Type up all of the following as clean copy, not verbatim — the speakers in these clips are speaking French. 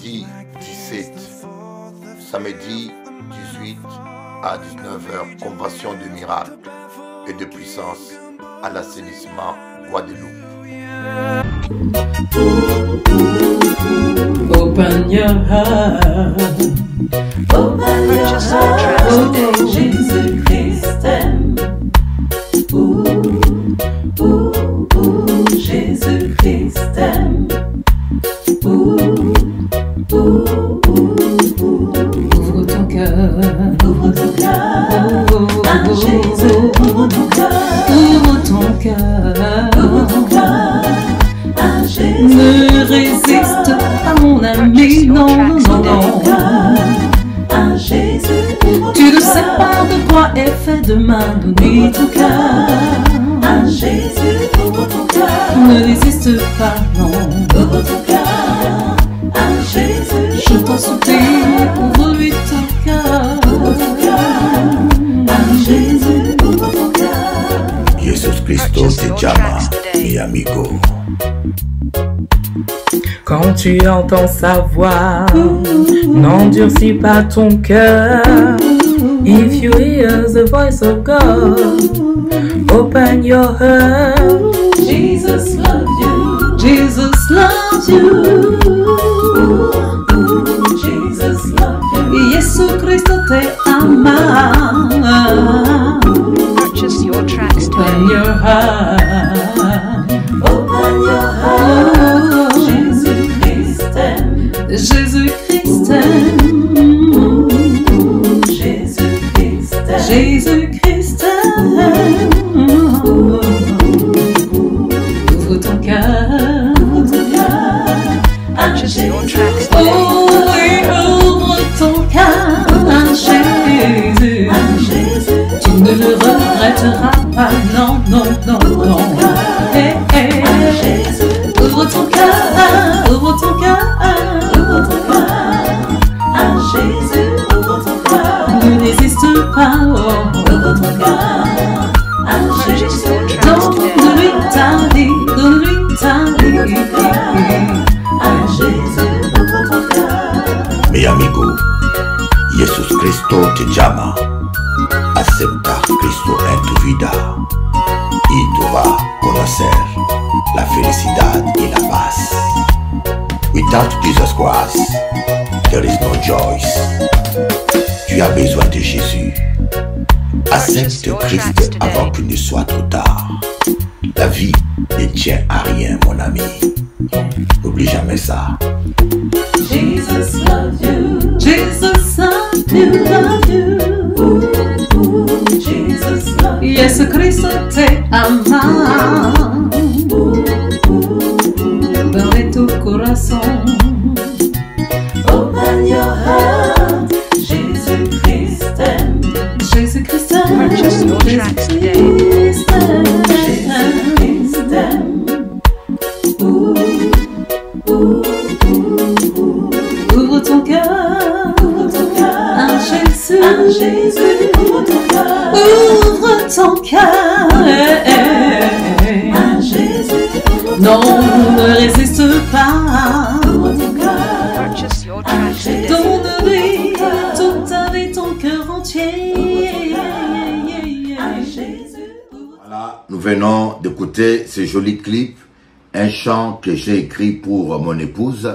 Vendredi 17, samedi 18 à 19h, convention de miracles et de puissance à l'assainissement Guadeloupe. Open your heart. Open your heart. Oh, Jésus-Christ t'aime. Jésus-Christ t'aime. Ouvre ton cœur. Ouvre ton cœur. Ah, Jésus, ouvre ton cœur. Ouvre ton cœur. Ouvre ton cœur. Ah, Jésus, ne résiste pas, mon ami. Non, non, non. Ah, Jésus, tu ne sais pas de quoi est fait demain. Donne ton cœur. Ah, Jésus, ouvre ton cœur. Ne résiste pas, non. Ouvre ton cœur. Ah, Jésus, je t'en supplie, ouvre-lui ton cœur. Ouvre ton cœur. Ah, Jésus, ouvre ton cœur. Jesus Cristo te llama, mi amigo. Quand tu entends sa voix, n'endurcis pas ton cœur. If you hear the voice of God, open your heart. Jesus loves you. Jesus loves you. Jesus loves you. Jésus Cristo te ama. Purchase your tracks today. Open your heart. Open your heart. Jésus-Christ t'aime. Jésus-Christ t'aime. Jésus-Christ t'aime. Jésus-Christ t'aime. Ouvre ton cœur. Ouvre ton cœur. Purchase your tracks Oh today. oui, ouvre ton cœur à Jésus. Tu ne le regretteras pas, non, non, non, non. Hey, hey. Ouvre ton cœur, ouvre ton cœur, ouvre ton cœur. À Jésus, ouvre ton cœur. Ne résiste pas, oh. Ouvre ton cœur. À Jésus, donne-lui ta vie, donne-lui ta vie. À Jésus, ouvre ton cœur. Mi amigo, Jesus Cristo te llama. Acepta Cristo en tu vida y tú vas a conocer la felicidad y la paz. Without Jesus Christ, there is no joy. Tu as besoin de Jésus. Accepte Christ avant qu'il ne soit trop tard. La vie ne tient à rien, mon ami. N'oublie jamais ça. Jesus loves you. Jesus loves you, love you. Jesus loves you. Yesu Cristo te ama. Abre tu corazón. Open your heart. Jésus-Christ t'aime. Jésus-Christ t'aime. Purchase your tracks today. Jésus-Christ t'aime. Jésus-Christ t'aime. Ouvre ton cœur, ouvre ton cœur à Jésus, ouvre ton cœur, ouvre ton cœur à Jésus, non, ne résiste pas, ouvre ton cœur, Purchase your tracks today. donne-lui toute ta vie, ton cœur entier à Jésus. Voilà, nous venons d'écouter ce joli clip, un chant que j'ai écrit pour mon épouse.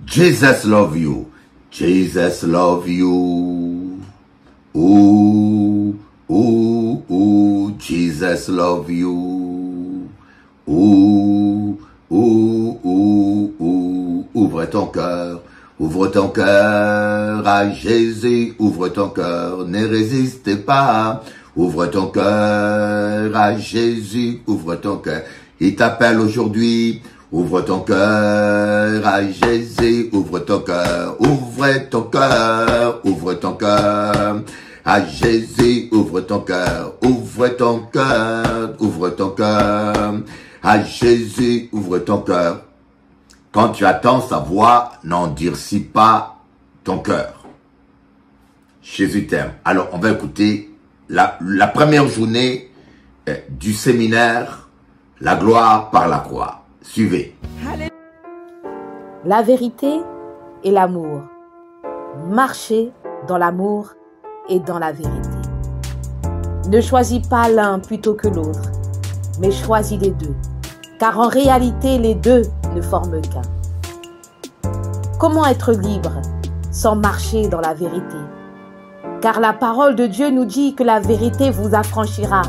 Jesus love you, Jesus love you. Ooh, ooh, ooh, Jesus love you. Ooh, ooh, ooh, ooh. Ouvre ton cœur à Jésus, ouvre ton cœur, ne résiste pas. Ouvre ton cœur à Jésus, ouvre ton cœur. Il t'appelle aujourd'hui. Ouvre ton cœur à Jésus, ouvre ton cœur, ouvre ton cœur, ouvre ton cœur à Jésus, ouvre ton cœur, ouvre ton cœur, ouvre ton cœur à Jésus, ouvre ton cœur. Quand tu attends sa voix, n'endurcis pas ton cœur. Jésus t'aime. Alors, on va écouter la première journée du séminaire, la gloire par la croix. Suivez. La vérité et l'amour. Marchez dans l'amour et dans la vérité. Ne choisis pas l'un plutôt que l'autre, mais choisis les deux, car en réalité, les deux ne forment qu'un. Comment être libre sans marcher dans la vérité? Car la parole de Dieu nous dit que la vérité vous affranchira,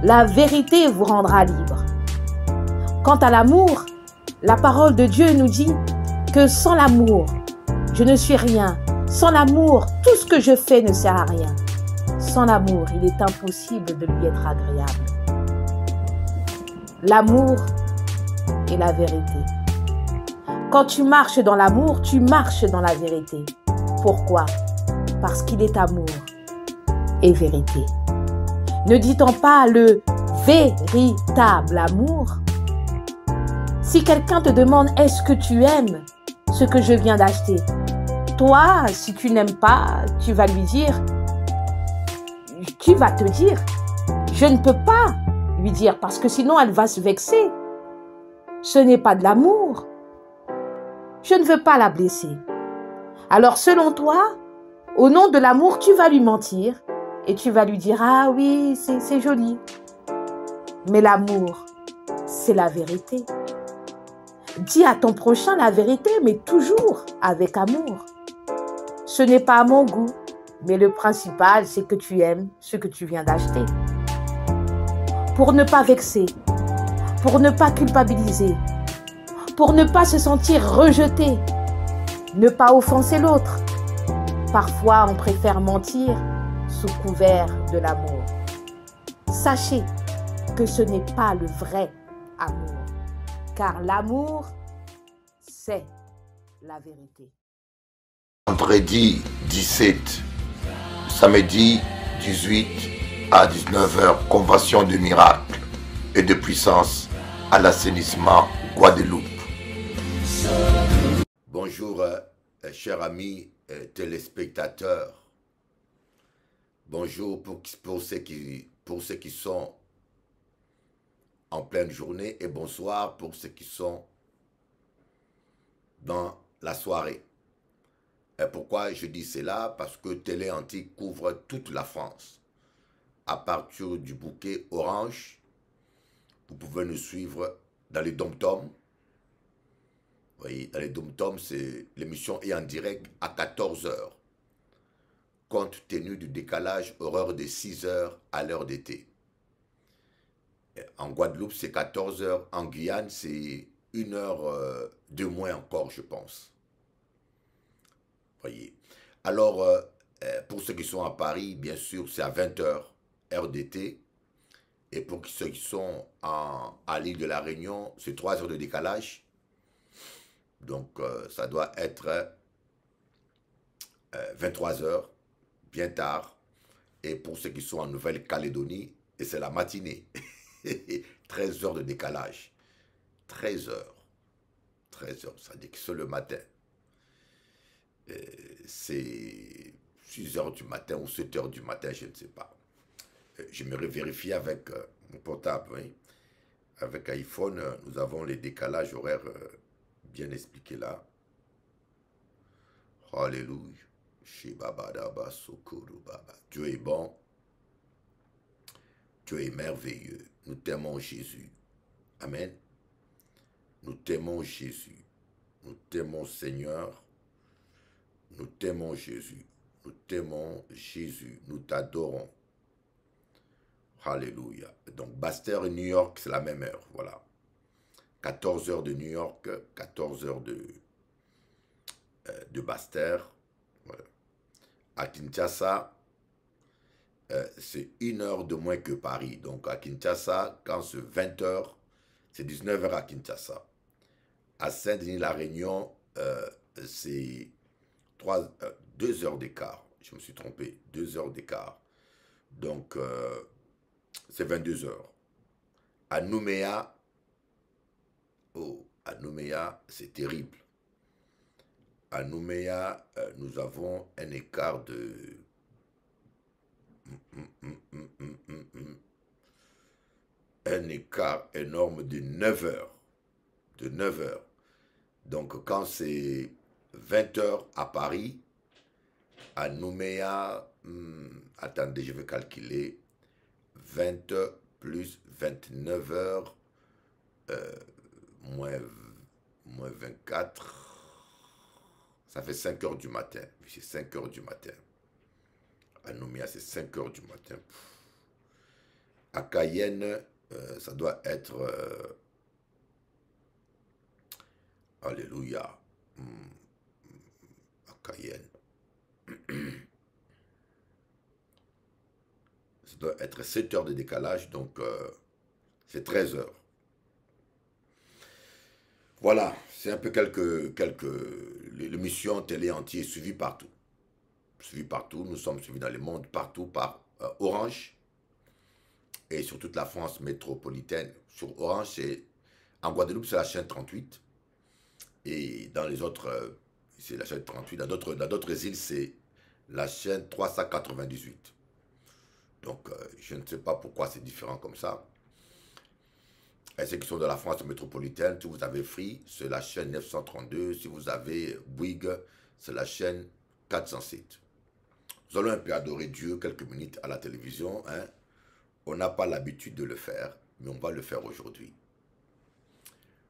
la vérité vous rendra libre. Quant à l'amour, la parole de Dieu nous dit que sans l'amour, je ne suis rien. Sans l'amour, tout ce que je fais ne sert à rien. Sans l'amour, il est impossible de lui être agréable. L'amour est la vérité. Quand tu marches dans l'amour, tu marches dans la vérité. Pourquoi? Parce qu'il est amour et vérité. Ne dit-on pas le véritable amour? Si quelqu'un te demande « Est-ce que tu aimes ce que je viens d'acheter ?» Toi, si tu n'aimes pas, tu vas lui dire, tu vas te dire, je ne peux pas lui dire parce que sinon elle va se vexer. Ce n'est pas de l'amour. Je ne veux pas la blesser. Alors selon toi, au nom de l'amour, tu vas lui mentir et tu vas lui dire, ah oui, c'est joli. Mais l'amour, c'est la vérité. Dis à ton prochain la vérité, mais toujours avec amour. Ce n'est pas à mon goût, mais le principal, c'est que tu aimes ce que tu viens d'acheter. Pour ne pas vexer, pour ne pas culpabiliser, pour ne pas se sentir rejeté, ne pas offenser l'autre. Parfois, on préfère mentir sous couvert de l'amour. Sachez que ce n'est pas le vrai amour, car l'amour, c'est la vérité. Vendredi 17, samedi 18 à 19h, convention de miracles et de puissance à l'assainissement Guadeloupe. Bonjour, chers amis téléspectateurs. Bonjour pour ceux qui sont en pleine journée et bonsoir pour ceux qui sont dans la soirée. Et pourquoi je dis cela? Parce que Télé Antique couvre toute la France. À partir du bouquet orange, vous pouvez nous suivre dans les dom-toms. Vous voyez, dans les dom-toms, l'émission est en direct à 14h. Compte tenu du décalage horaire de 6h à l'heure d'été. En Guadeloupe, c'est 14h. En Guyane, c'est 1 heure de moins encore, je pense. Voyez. Alors, pour ceux qui sont à Paris, bien sûr, c'est à 20h, heure d'été. Et pour ceux qui sont à l'île de la Réunion, c'est 3 heures de décalage. Donc, ça doit être 23h, bien tard. Et pour ceux qui sont en Nouvelle-Calédonie, c'est la matinée. 13 heures de décalage. 13 heures. 13 heures, ça dit que c'est le matin. C'est 6 heures du matin ou 7 heures du matin, je ne sais pas. J'aimerais vérifier avec mon portable. Oui. Avec iPhone, nous avons les décalages horaires bien expliqués là. Alléluia. Dieu est bon. Dieu est merveilleux. Nous t'aimons Jésus. Amen. Nous t'aimons Jésus. Nous t'aimons Seigneur. Nous t'aimons Jésus. Nous t'aimons Jésus. Nous t'adorons. Alléluia. Donc, Basse-Terre et New York, c'est la même heure. Voilà. 14 heures de New York, 14 heures de Basse-Terre. Voilà. À Kinshasa, c'est 1 heure de moins que Paris. Donc, à Kinshasa, quand c'est 20 heures, c'est 19 heures à Kinshasa. À Saint-Denis-la Réunion, c'est 2 heures d'écart. Je me suis trompé. 2 heures d'écart. Donc, c'est 22 heures. À Nouméa, c'est terrible. À Nouméa, nous avons un écart de... un écart énorme de 9 heures. De 9 heures. Donc, quand c'est 20 heures à Paris, à Nouméa, attendez, je vais calculer, 20 plus 29 heures, moins 24, ça fait 5 heures du matin. C'est 5 heures du matin. À Nouméa, c'est 5 heures du matin. À Cayenne, ça doit être... alléluia. À Cayenne. Ça doit être 7 heures de décalage, donc c'est 13 heures. Voilà, c'est un peu l'émission télé entière suivie partout. Suivie partout, nous sommes suivis dans le monde partout par Orange et sur toute la France métropolitaine. Sur Orange, c'est en Guadeloupe, c'est la chaîne 38 et dans les autres, c'est la chaîne 38. Dans d'autres îles, c'est la chaîne 398. Donc, je ne sais pas pourquoi c'est différent comme ça. Et ceux qui sont de la France métropolitaine, si vous avez Free, c'est la chaîne 932. Si vous avez Bouygues, c'est la chaîne 407. Nous allons un peu adorer Dieu quelques minutes à la télévision. Hein. On n'a pas l'habitude de le faire, mais on va le faire aujourd'hui.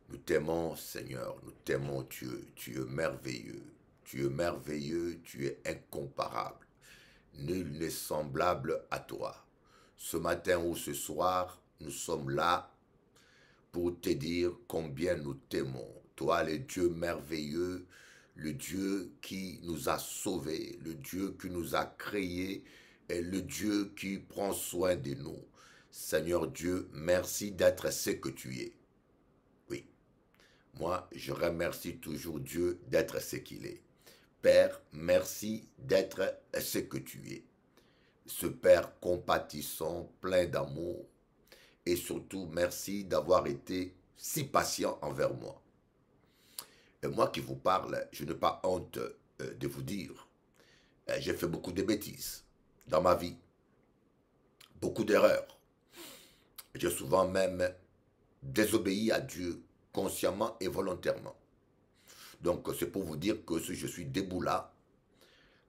Nous t'aimons, Seigneur, nous t'aimons, Dieu. Tu es merveilleux. Tu es merveilleux, tu es incomparable. Nul n'est semblable à toi. Ce matin ou ce soir, nous sommes là pour te dire combien nous t'aimons. Toi, le Dieu merveilleux, le Dieu qui nous a sauvés, le Dieu qui nous a créés et le Dieu qui prend soin de nous. Seigneur Dieu, merci d'être ce que tu es. Oui, moi, je remercie toujours Dieu d'être ce qu'il est. Père, merci d'être ce que tu es. Ce Père compatissant, plein d'amour. Et surtout, merci d'avoir été si patient envers moi. Et moi qui vous parle, je n'ai pas honte de vous dire. J'ai fait beaucoup de bêtises dans ma vie. Beaucoup d'erreurs. J'ai souvent même désobéi à Dieu consciemment et volontairement. Donc, c'est pour vous dire que si je suis debout là,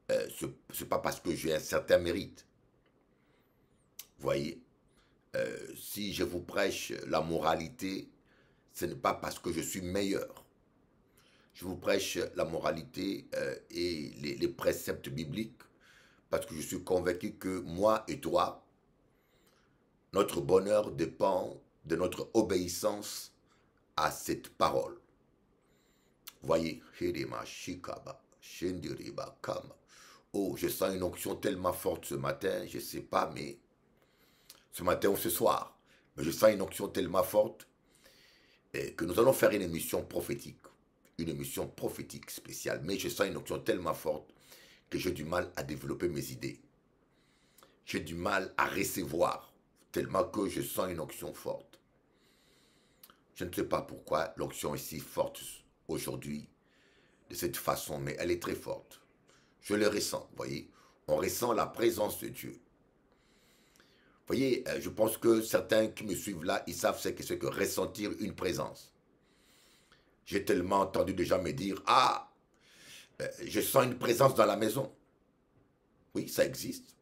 ce n'est pas parce que j'ai un certain mérite. Vous voyez, si je vous prêche la moralité, ce n'est pas parce que je suis meilleur. Je vous prêche la moralité et les préceptes bibliques parce que je suis convaincu que moi et toi, notre bonheur dépend de notre obéissance à cette parole. Voyez, oh, je sens une onction tellement forte ce matin, je ne sais pas, mais ce matin ou ce soir, mais je sens une onction tellement forte que nous allons faire une émission prophétique spéciale, mais je sens une onction tellement forte que j'ai du mal à développer mes idées. J'ai du mal à recevoir, tellement que je sens une onction forte. Je ne sais pas pourquoi l'onction est si forte aujourd'hui, de cette façon, mais elle est très forte. Je le ressens, vous voyez. On ressent la présence de Dieu. Vous voyez, je pense que certains qui me suivent là, ils savent ce que c'est que ressentir une présence. J'ai tellement entendu déjà me dire, ah, je sens une présence dans la maison. Oui, ça existe.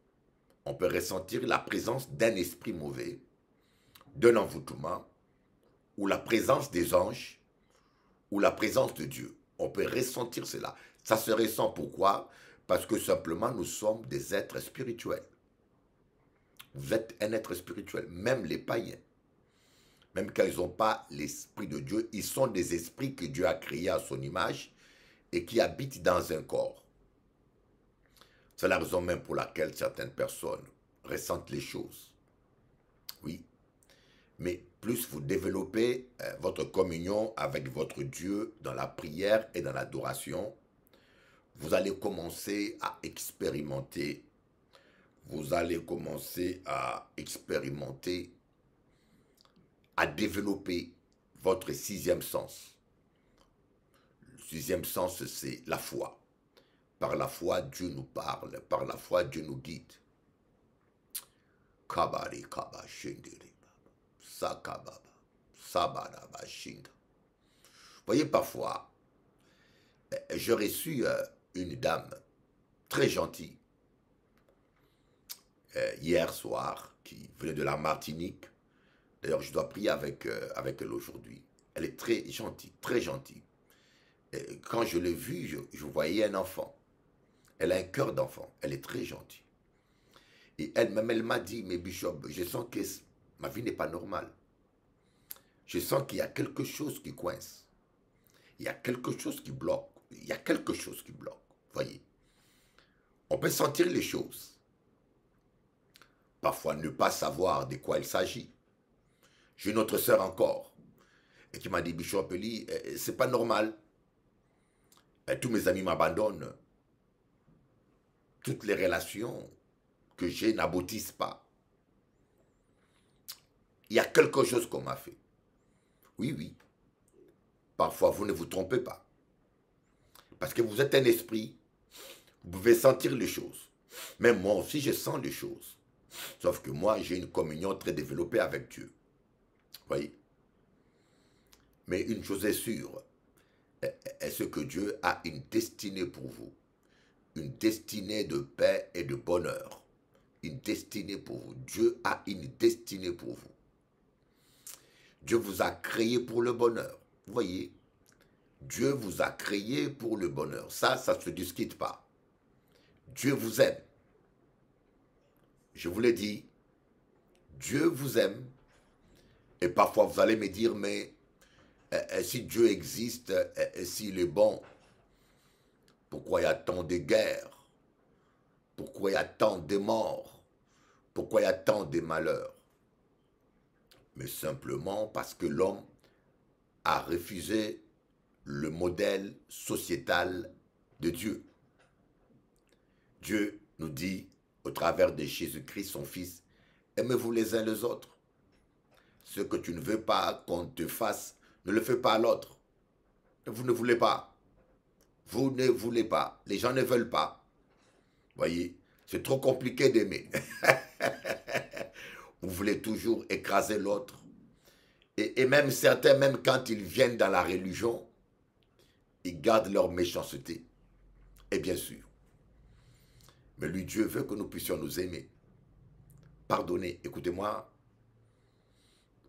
On peut ressentir la présence d'un esprit mauvais, d'un envoûtement, ou la présence des anges, ou la présence de Dieu. On peut ressentir cela. Ça se ressent pourquoi? Parce que simplement nous sommes des êtres spirituels. Vous êtes un être spirituel, même les païens. Même quand ils n'ont pas l'esprit de Dieu, ils sont des esprits que Dieu a créés à son image et qui habitent dans un corps. C'est la raison même pour laquelle certaines personnes ressentent les choses. Oui. Mais plus vous développez votre communion avec votre Dieu dans la prière et dans l'adoration, vous allez commencer à expérimenter. Vous allez commencer à expérimenter, à développer votre sixième sens. Le sixième sens, c'est la foi. Par la foi, Dieu nous parle. Par la foi, Dieu nous guide. Kabari kaba shindiri. Sakababa, Sabaraba, Shinda. Voyez, parfois, J'ai reçu une dame très gentille hier soir qui venait de la Martinique. D'ailleurs, je dois prier avec elle aujourd'hui. Elle est très gentille, très gentille. Et quand je l'ai vue, je voyais un enfant. Elle a un cœur d'enfant. Elle est très gentille. Et elle-même, elle m'a dit, mais Bishop, je sens que ma vie n'est pas normale. Je sens qu'il y a quelque chose qui coince. Il y a quelque chose qui bloque. Il y a quelque chose qui bloque. Voyez. On peut sentir les choses. Parfois, ne pas savoir de quoi il s'agit. J'ai une autre sœur encore, et qui m'a dit, Bishop Eli, c'est pas normal. Tous mes amis m'abandonnent. Toutes les relations que j'ai n'aboutissent pas. Il y a quelque chose qu'on m'a fait. Oui, oui. Parfois, vous ne vous trompez pas. Parce que vous êtes un esprit, vous pouvez sentir les choses. Même moi aussi, je sens les choses. Sauf que moi, j'ai une communion très développée avec Dieu. Voyez. Mais une chose est sûre, est-ce que Dieu a une destinée pour vous? Une destinée de paix et de bonheur. Une destinée pour vous. Dieu a une destinée pour vous. Dieu vous a créé pour le bonheur. Vous voyez, Dieu vous a créé pour le bonheur. Ça ne se discute pas. Dieu vous aime. Je vous l'ai dit, Dieu vous aime. Et parfois vous allez me dire, mais si Dieu existe, s'il est bon, pourquoi il y a tant de guerres? Pourquoi il y a tant de morts? Pourquoi il y a tant de malheurs? Mais simplement parce que l'homme a refusé le modèle sociétal de Dieu. Dieu nous dit, au travers de Jésus-Christ, son Fils, aimez-vous les uns les autres. Ce que tu ne veux pas qu'on te fasse, ne le fais pas à l'autre. Vous ne voulez pas. Vous ne voulez pas. Les gens ne veulent pas. Voyez, c'est trop compliqué d'aimer. Vous voulez toujours écraser l'autre. Et même certains, même quand ils viennent dans la religion, ils gardent leur méchanceté. Et bien sûr. Mais lui, Dieu veut que nous puissions nous aimer. Pardonner. Écoutez-moi.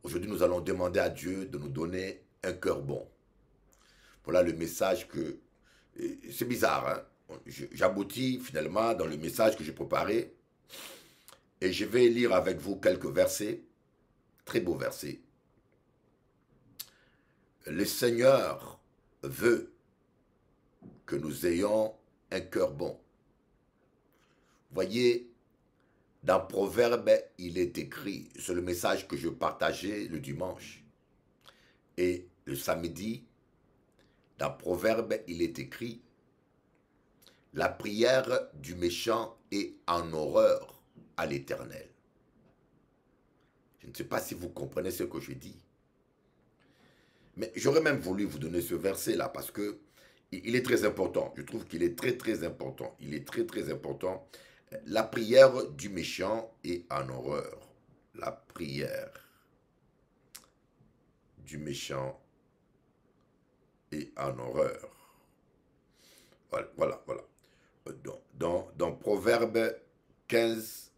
Aujourd'hui, nous allons demander à Dieu de nous donner un cœur bon. Voilà le message que... C'est bizarre, hein? J'aboutis finalement dans le message que j'ai préparé. Et je vais lire avec vous quelques versets. Très beaux versets. Le Seigneur veut que nous ayons un cœur bon. Voyez, dans Proverbe, il est écrit, c'est le message que je partageais le dimanche. Et le samedi, dans Proverbe, il est écrit, la prière du méchant est en horreur à l'Éternel. Je ne sais pas si vous comprenez ce que je dis. Mais j'aurais même voulu vous donner ce verset-là parce que il est très important. Je trouve qu'il est très très important. Il est très très important. La prière du méchant est en horreur. La prière du méchant est en horreur. Voilà. Dans Proverbe 15,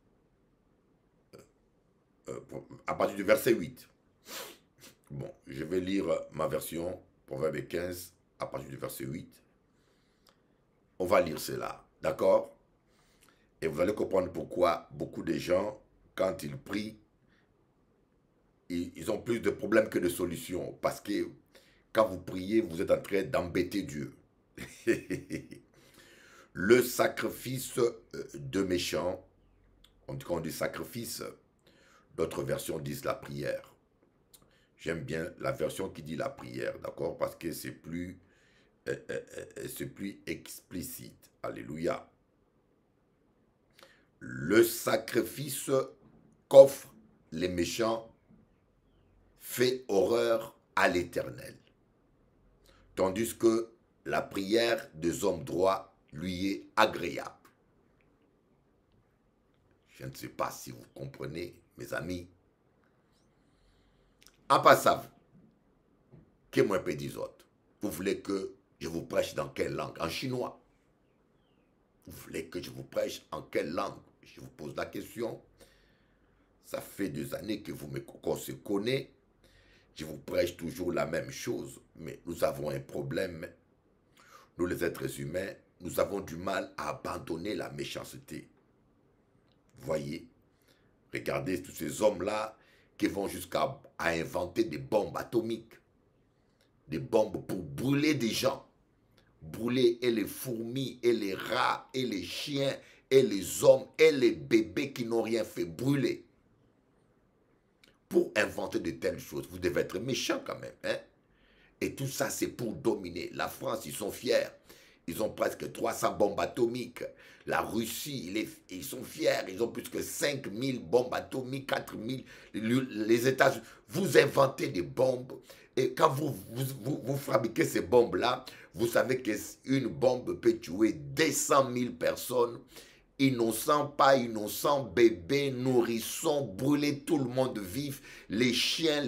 à partir du verset 8. Bon, je vais lire ma version, Proverbe 15, à partir du verset 8. On va lire cela, d'accord? Et vous allez comprendre pourquoi beaucoup de gens, quand ils prient, ils ont plus de problèmes que de solutions. Parce que quand vous priez, vous êtes en train d'embêter Dieu. Le sacrifice de méchants, on dit sacrifice, d'autres versions disent la prière. J'aime bien la version qui dit la prière, d'accord? Parce que c'est plus explicite. Alléluia. Le sacrifice qu'offrent les méchants fait horreur à l'Éternel. Tandis que la prière des hommes droits lui est agréable. Je ne sais pas si vous comprenez, mes amis. En passant, que moi peux dire autre? Vous voulez que Je vous prêche dans quelle langue? En chinois. Vous voulez que je vous prêche en quelle langue? Je vous pose la question. Ça fait des années que qu'on se connaît. Je vous prêche toujours la même chose, mais nous avons un problème. Nous, les êtres humains, nous avons du mal à abandonner la méchanceté. Voyez, regardez tous ces hommes-là qui vont jusqu'à inventer des bombes atomiques. Des bombes pour brûler des gens. Brûler et les fourmis, et les rats, et les chiens, et les hommes, et les bébés qui n'ont rien fait brûler. Pour inventer de telles choses, vous devez être méchant quand même. Hein? Et tout ça, c'est pour dominer. La France, ils sont fiers. Ils ont presque 300 bombes atomiques. La Russie, ils sont fiers. Ils ont plus que 5000 bombes atomiques, 4000. Les États-Unis, vous inventez des bombes. Et quand vous fabriquez ces bombes-là, vous savez qu'une bombe peut tuer 200 000 personnes. Innocents, pas innocents, bébés, nourrissons, brûler tout le monde vif, les chiens,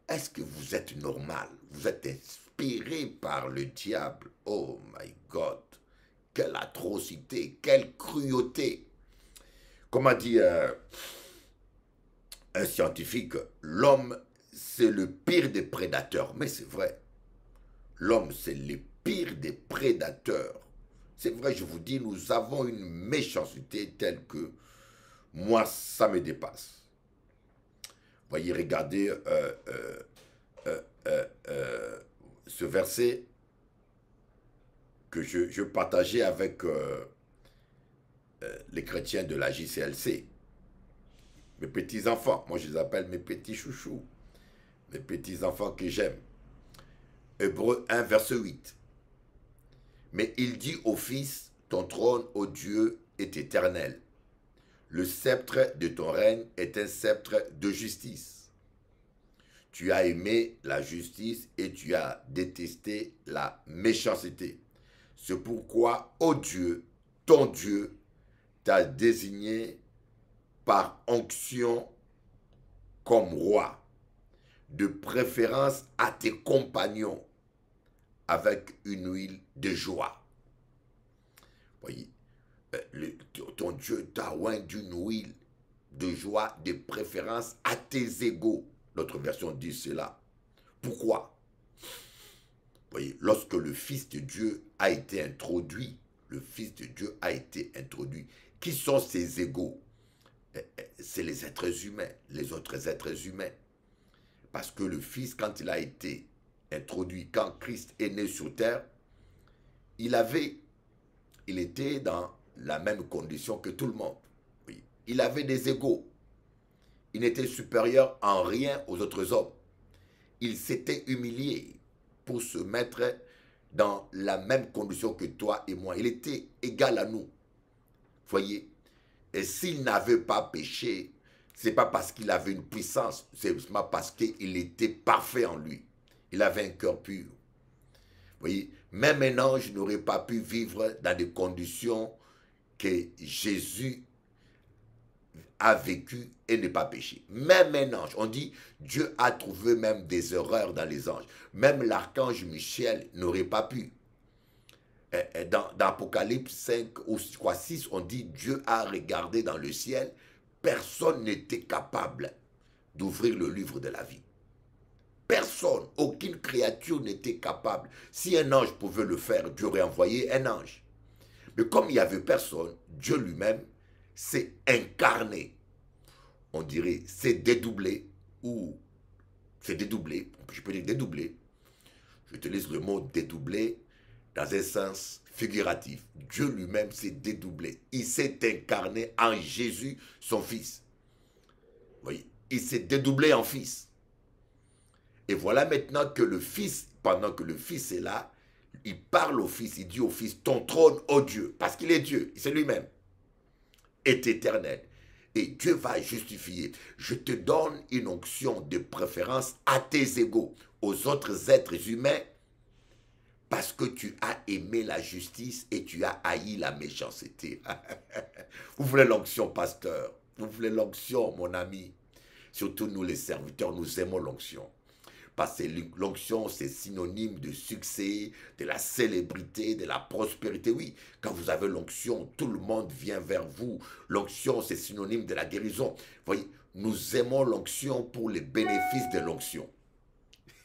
Est-ce que vous êtes normal? Vous êtes inspiré par le diable. Oh my God! Quelle atrocité, quelle cruauté! Comme a dit un scientifique, l'homme, c'est le pire des prédateurs. Mais c'est vrai. L'homme, c'est le pire des prédateurs. C'est vrai, je vous dis, nous avons une méchanceté telle que moi, ça me dépasse. Voyez, regardez ce verset que je partageais avec les chrétiens de la JCLC. Mes petits-enfants, moi je les appelle mes petits chouchous, mes petits-enfants que j'aime. Hébreux 1, verset 8. Mais il dit au Fils, ton trône, ô Dieu, est éternel. Le sceptre de ton règne est un sceptre de justice. Tu as aimé la justice et tu as détesté la méchanceté. C'est pourquoi, ô Dieu, ton Dieu, t'a désigné par onction comme roi, de préférence à tes compagnons, avec une huile de joie. Voyez, ton Dieu t'a oint d'une huile de joie, de préférence à tes égaux. Notre version dit cela. Pourquoi? Voyez, lorsque le Fils de Dieu a été introduit, qui sont ses égaux? C'est les êtres humains, les autres êtres humains. Parce que le Fils, quand il a été introduit, quand Christ est né sur terre, il était dans la même condition que tout le monde. Oui. Il avait des égaux. Il n'était supérieur en rien aux autres hommes. Il s'était humilié pour se mettre dans la même condition que toi et moi. Il était égal à nous. Voyez. Et s'il n'avait pas péché, c'est pas parce qu'il avait une puissance, c'est parce qu'il était parfait en lui. Il avait un cœur pur. Vous voyez, même un ange n'aurait pas pu vivre dans des conditions que Jésus a vécu et n'est pas péché. Même un ange, on dit, Dieu a trouvé même des erreurs dans les anges. Même l'archange Michel n'aurait pas pu. Dans Apocalypse 5 ou 6, on dit, Dieu a regardé dans le ciel, personne n'était capable d'ouvrir le livre de la vie. Personne, aucune créature n'était capable. Si un ange pouvait le faire, Dieu aurait envoyé un ange. Mais comme il n'y avait personne, Dieu lui-même s'est incarné. On dirait, c'est dédoublé, ou c'est dédoublé, je peux dire dédoublé. J'utilise le mot dédoublé dans un sens figuratif. Dieu lui-même s'est dédoublé. Il s'est incarné en Jésus, son Fils. Vous voyez, il s'est dédoublé en Fils. Et voilà maintenant que le Fils, pendant que le Fils est là, il parle au Fils, il dit au Fils, ton trône, ô Dieu, parce qu'il est Dieu, c'est lui-même, est éternel. Et Dieu va justifier. Je te donne une onction de préférence à tes égaux, aux autres êtres humains, parce que tu as aimé la justice et tu as haï la méchanceté. Vous voulez l'onction, pasteur? Vous voulez l'onction, mon ami? Surtout nous les serviteurs, nous aimons l'onction. Parce que l'onction, c'est synonyme de succès, de la célébrité, de la prospérité. Oui, quand vous avez l'onction, tout le monde vient vers vous. L'onction, c'est synonyme de la guérison. Vous voyez, nous aimons l'onction pour les bénéfices de l'onction.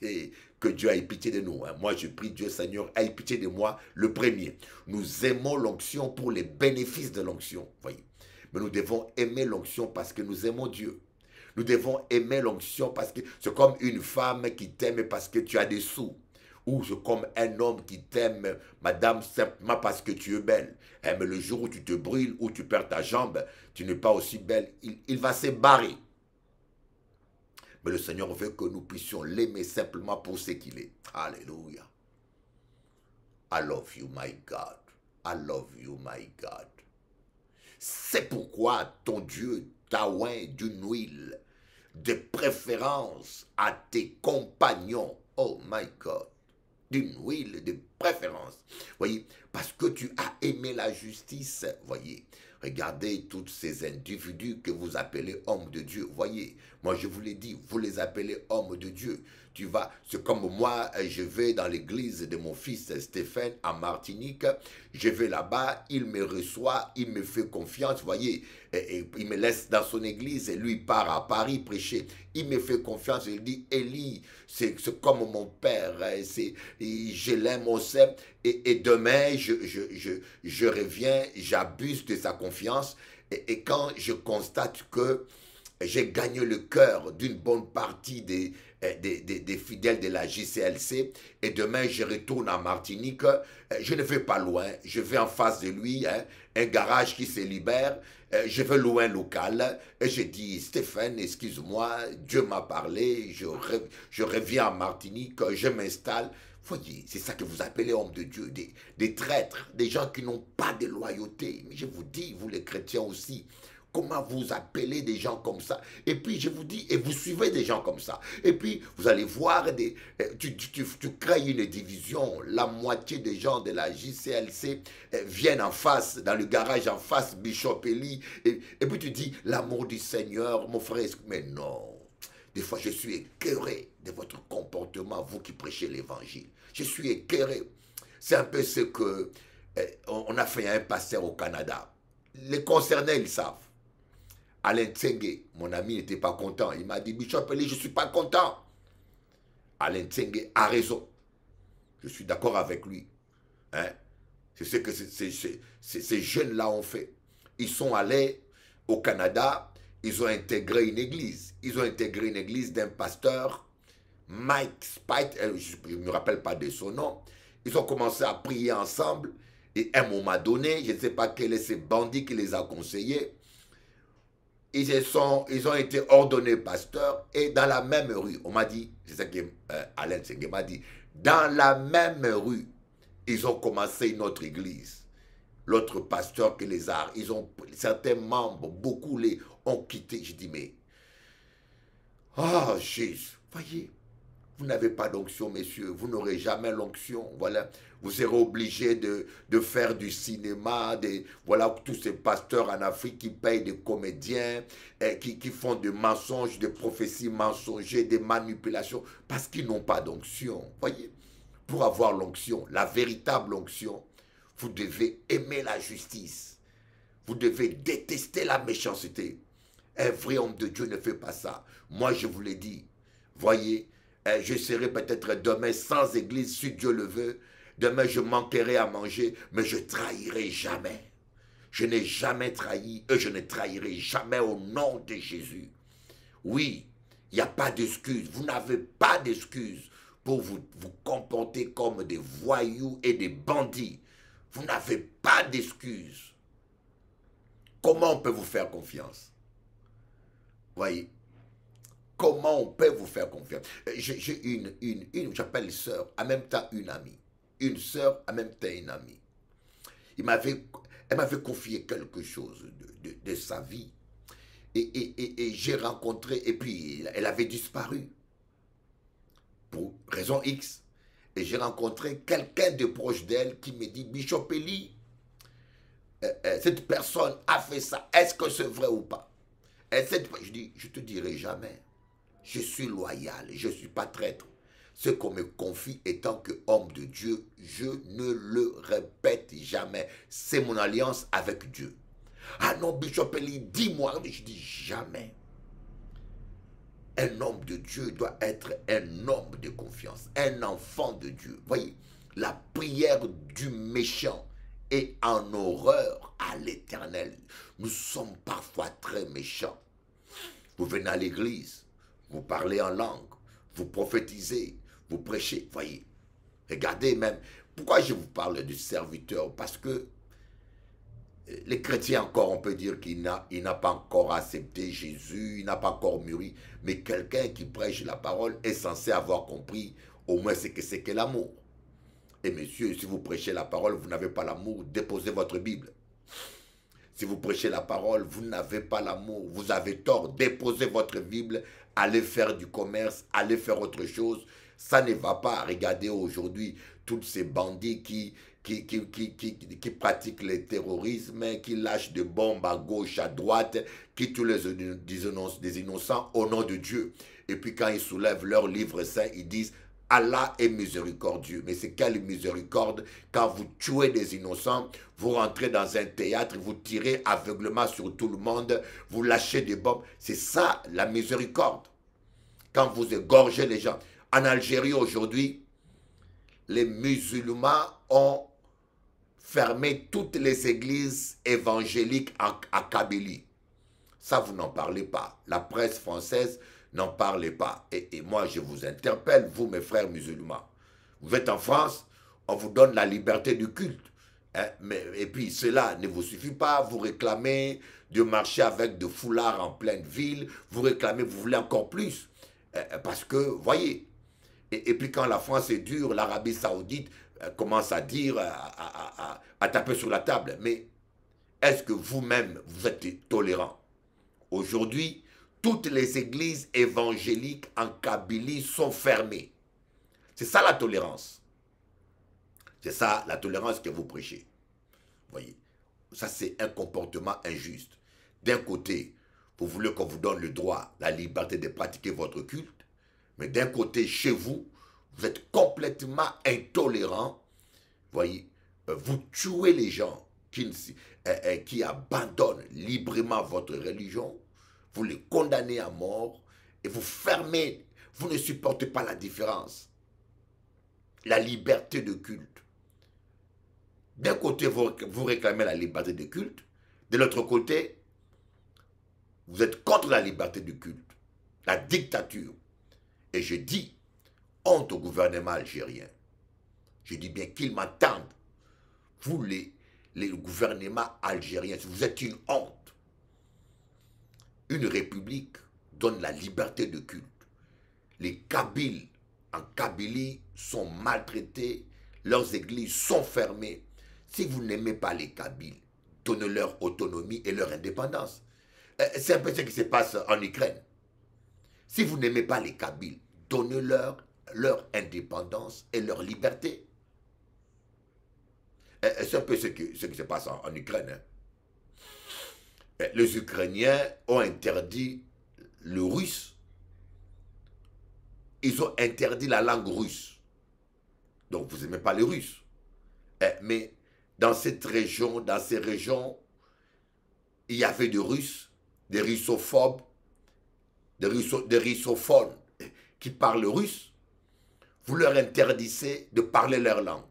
Et que Dieu ait pitié de nous. Moi, je prie Dieu, Seigneur, ait pitié de moi, le premier. Nous aimons l'onction pour les bénéfices de l'onction. Voyez. Mais nous devons aimer l'onction parce que nous aimons Dieu. Nous devons aimer l'onction parce que c'est comme une femme qui t'aime parce que tu as des sous. Ou c'est comme un homme qui t'aime, madame, simplement parce que tu es belle. Mais le jour où tu te brûles, ou tu perds ta jambe, tu n'es pas aussi belle, il va se barrer. Mais le Seigneur veut que nous puissions l'aimer simplement pour ce qu'il est. Alléluia. I love you, my God. I love you, my God. C'est pourquoi ton Dieu t'a oint d'une huile de préférence à tes compagnons. Oh my God. D'une huile de préférence. Voyez, parce que tu as aimé la justice. Voyez, regardez tous ces individus que vous appelez hommes de Dieu. Voyez, moi je vous l'ai dit, vous les appelez hommes de Dieu. Tu vas, c'est comme moi, je vais dans l'église de mon fils Stéphane à Martinique. Je vais là-bas, il me reçoit, il me fait confiance. Voyez, et il me laisse dans son église et lui part à Paris prêcher. Il me fait confiance, il dit, Élie, c'est comme mon père, je l'aime au sein. Et demain, je reviens, j'abuse de sa confiance. Et quand je constate que j'ai gagné le cœur d'une bonne partie des fidèles de la JCLC, et demain je retourne en Martinique, je ne vais pas loin, je vais en face de lui, un garage qui se libère, je vais louer un local, et je dis, Stéphane, excuse-moi, Dieu m'a parlé, je reviens en Martinique, je m'installe. Voyez, c'est ça que vous appelez hommes de Dieu, des traîtres, des gens qui n'ont pas de loyauté. Mais je vous dis, vous les chrétiens aussi, comment vous appelez des gens comme ça? Et puis je vous dis, et vous suivez des gens comme ça. Et puis vous allez voir, tu crées une division. La moitié des gens de la JCLC viennent en face, dans le garage en face, Bishop Élie. Et puis tu dis, l'amour du Seigneur, mon frère, mais non. Des fois, je suis écœuré de votre comportement, vous qui prêchez l'évangile. Je suis écœuré. C'est un peu ce que on a fait à un pasteur au Canada. Les concernés, ils savent. Alain Tsenge, mon ami, n'était pas content. Il m'a dit, Bishop Élie, je ne suis pas content. Alain Tsenge a raison. Je suis d'accord avec lui. Hein? C'est ce que ces jeunes-là ont fait. Ils sont allés au Canada, ils ont intégré une église. Ils ont intégré une église d'un pasteur, Mike Spite, je ne me rappelle pas de son nom. Ils ont commencé à prier ensemble. Et à un moment donné, je ne sais pas quel est ce bandit qui les a conseillés. Ils ont été ordonnés pasteurs et dans la même rue, on m'a dit, c'est ça que Alain Tsenge m'a dit, dans la même rue, ils ont commencé une autre église. L'autre pasteur que les a, certains membres, beaucoup les ont quitté. Je dis, mais, oh Jésus, voyez, vous n'avez pas d'onction, messieurs, vous n'aurez jamais l'onction, voilà. Vous serez obligés de faire du cinéma, voilà, tous ces pasteurs en Afrique qui payent des comédiens, qui font des mensonges, des prophéties mensongères, des manipulations, parce qu'ils n'ont pas d'onction, voyez. Pour avoir l'onction, la véritable onction, vous devez aimer la justice, vous devez détester la méchanceté. Un vrai homme de Dieu ne fait pas ça. Moi, je vous l'ai dit, voyez, je serai peut-être demain sans église, si Dieu le veut. Demain, je manquerai à manger, mais je trahirai jamais. Je n'ai jamais trahi et je ne trahirai jamais au nom de Jésus. Oui, il n'y a pas d'excuse. Vous n'avez pas d'excuse pour vous comporter comme des voyous et des bandits. Vous n'avez pas d'excuse. Comment on peut vous faire confiance? Voyez, comment on peut vous faire confiance? J'ai une j'appelle sœur, en même temps une amie. Une sœur, en même temps une amie. Elle m'avait confié quelque chose de sa vie. Et j'ai rencontré, et puis elle avait disparu. Pour raison X. Et j'ai rencontré quelqu'un de proche d'elle qui me dit, Bishop Élie, cette personne a fait ça. Est-ce que c'est vrai ou pas? Je dis, je te dirai jamais. Je suis loyal, je ne suis pas traître. Ce qu'on me confie étant qu'homme de Dieu, je ne le répète jamais. C'est mon alliance avec Dieu. Ah non, Bishop Eli, dis-moi. Je dis jamais. Un homme de Dieu doit être un homme de confiance, un enfant de Dieu. Voyez, la prière du méchant est en horreur à l'Éternel. Nous sommes parfois très méchants. Vous venez à l'église, vous parlez en langue, vous prophétisez, vous prêchez. Voyez, regardez même. Pourquoi je vous parle du serviteur? Parce que les chrétiens encore, on peut dire qu'il n'a pas encore accepté Jésus, il n'a pas encore mûri. Mais quelqu'un qui prêche la parole est censé avoir compris au moins ce que c'est que l'amour. Et messieurs, si vous prêchez la parole, vous n'avez pas l'amour, déposez votre Bible. Si vous prêchez la parole, vous n'avez pas l'amour, vous avez tort, déposez votre Bible, allez faire du commerce, allez faire autre chose. Ça ne va pas. Regardez aujourd'hui tous ces bandits qui pratiquent le terrorisme, qui lâchent des bombes à gauche, à droite, qui tuent des innocents au nom de Dieu. Et puis quand ils soulèvent leur livre saint, ils disent « Allah est miséricordieux ». Mais c'est quelle miséricorde quand vous tuez des innocents, vous rentrez dans un théâtre, vous tirez aveuglement sur tout le monde, vous lâchez des bombes. C'est ça la miséricorde. Quand vous égorgez les gens. En Algérie aujourd'hui, les musulmans ont fermé toutes les églises évangéliques à Kabylie. Ça, vous n'en parlez pas. La presse française n'en parle pas. Et moi, je vous interpelle, vous, mes frères musulmans. Vous êtes en France, on vous donne la liberté du culte. Hein, et puis, cela ne vous suffit pas. Vous réclamez de marcher avec de foulards en pleine ville. Vous réclamez, vous voulez encore plus. Parce que, voyez, et puis quand la France est dure, l'Arabie Saoudite commence à dire, à taper sur la table. Mais est-ce que vous-même, vous êtes tolérant? Aujourd'hui, toutes les églises évangéliques en Kabylie sont fermées. C'est ça la tolérance. C'est ça la tolérance que vous prêchez. Voyez, ça c'est un comportement injuste. D'un côté, vous voulez qu'on vous donne le droit, la liberté de pratiquer votre culte. Mais d'un côté, chez vous, vous êtes complètement intolérant. Voyez, vous tuez les gens qui abandonnent librement votre religion. Vous les condamnez à mort et vous fermez. Vous ne supportez pas la différence. La liberté de culte. D'un côté, vous réclamez la liberté de culte. De l'autre côté, vous êtes contre la liberté de culte. La dictature. Et je dis, honte au gouvernement algérien. Je dis bien qu'ils m'attendent. Vous, les gouvernements algériens, vous êtes une honte. Une république donne la liberté de culte. Les Kabyles en Kabylie sont maltraités, leurs églises sont fermées. Si vous n'aimez pas les Kabyles, donnez leur autonomie et leur indépendance. C'est un peu ce qui se passe en Ukraine. Si vous n'aimez pas les Kabyles, donnez-leur leur indépendance et leur liberté. C'est un peu ce qui se passe en Ukraine. Hein. Les Ukrainiens ont interdit le russe. Ils ont interdit la langue russe. Donc vous n'aimez pas les Russes. Mais dans cette région, dans ces régions, il y avait des Russes, des russophobes, des russophones qui parlent russe. Vous leur interdisez de parler leur langue.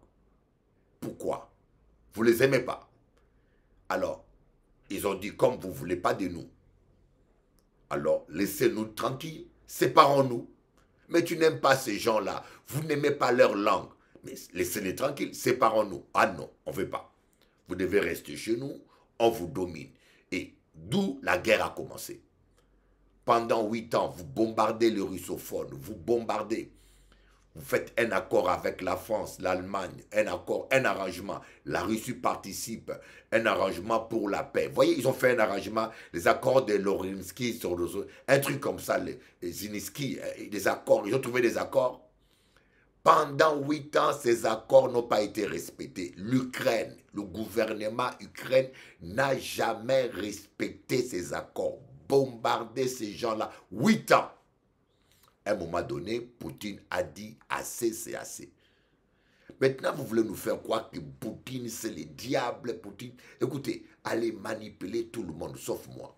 Pourquoi? Vous ne les aimez pas. Alors, ils ont dit, comme vous ne voulez pas de nous, alors laissez-nous tranquilles, séparons-nous. Mais tu n'aimes pas ces gens-là, vous n'aimez pas leur langue. Mais laissez-les tranquilles, séparons-nous. Ah non, on ne veut pas. Vous devez rester chez nous, on vous domine. Et d'où la guerre a commencé. Pendant 8 ans, vous bombardez les russophones, vous bombardez. Vous faites un accord avec la France, l'Allemagne, un accord, un arrangement. La Russie participe, un arrangement pour la paix. Vous voyez, ils ont fait un arrangement, les accords de Lorinsky, un truc comme ça, les Ziniski, des accords. Ils ont trouvé des accords. Pendant 8 ans, ces accords n'ont pas été respectés. L'Ukraine, le gouvernement ukrainien n'a jamais respecté ces accords. Bombarder ces gens-là, 8 ans. À un moment donné, Poutine a dit assez, c'est assez. Maintenant, vous voulez nous faire croire que Poutine, c'est le diable. Poutine, écoutez, allez manipuler tout le monde, sauf moi.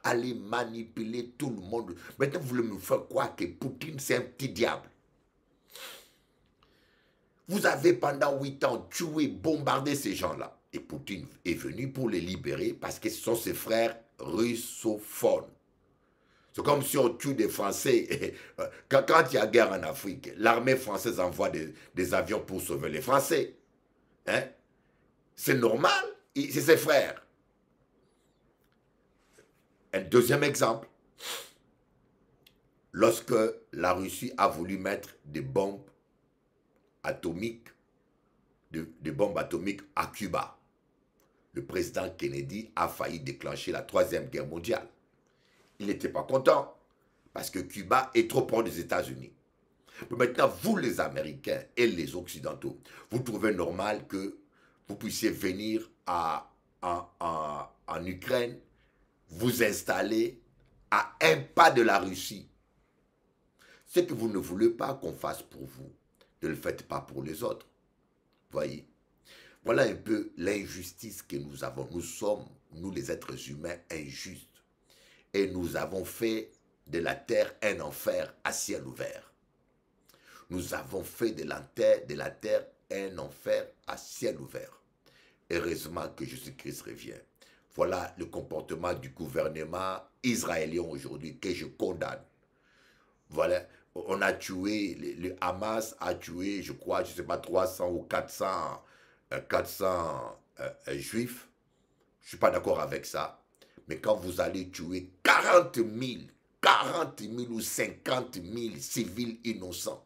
Allez manipuler tout le monde. Maintenant, vous voulez nous faire croire que Poutine, c'est un petit diable. Vous avez pendant 8 ans tué, bombardé ces gens-là. Et Poutine est venu pour les libérer parce que ce sont ses frères russophones. C'est comme si on tue des Français. Quand il y a guerre en Afrique, l'armée française envoie des avions pour sauver les Français. Hein? C'est normal, c'est ses frères. Un deuxième exemple. Lorsque la Russie a voulu mettre des bombes atomiques, des bombes atomiques à Cuba, le président Kennedy a failli déclencher la Troisième Guerre mondiale. Il n'était pas content parce que Cuba est trop proche des États-Unis. Maintenant, vous les Américains et les Occidentaux, vous trouvez normal que vous puissiez venir en Ukraine, vous installer à un pas de la Russie. Ce que vous ne voulez pas qu'on fasse pour vous, ne le faites pas pour les autres. Voyez, voilà un peu l'injustice que nous avons. Nous sommes, nous les êtres humains, injustes. Et nous avons fait de la terre un enfer à ciel ouvert. Nous avons fait de la terre un enfer à ciel ouvert. Heureusement que Jésus-Christ revient. Voilà le comportement du gouvernement israélien aujourd'hui que je condamne. Voilà, on a tué, le Hamas a tué, je crois, je ne sais pas, 300 ou 400 juifs. Je ne suis pas d'accord avec ça. Mais quand vous allez tuer 40 000 ou 50 000 civils innocents,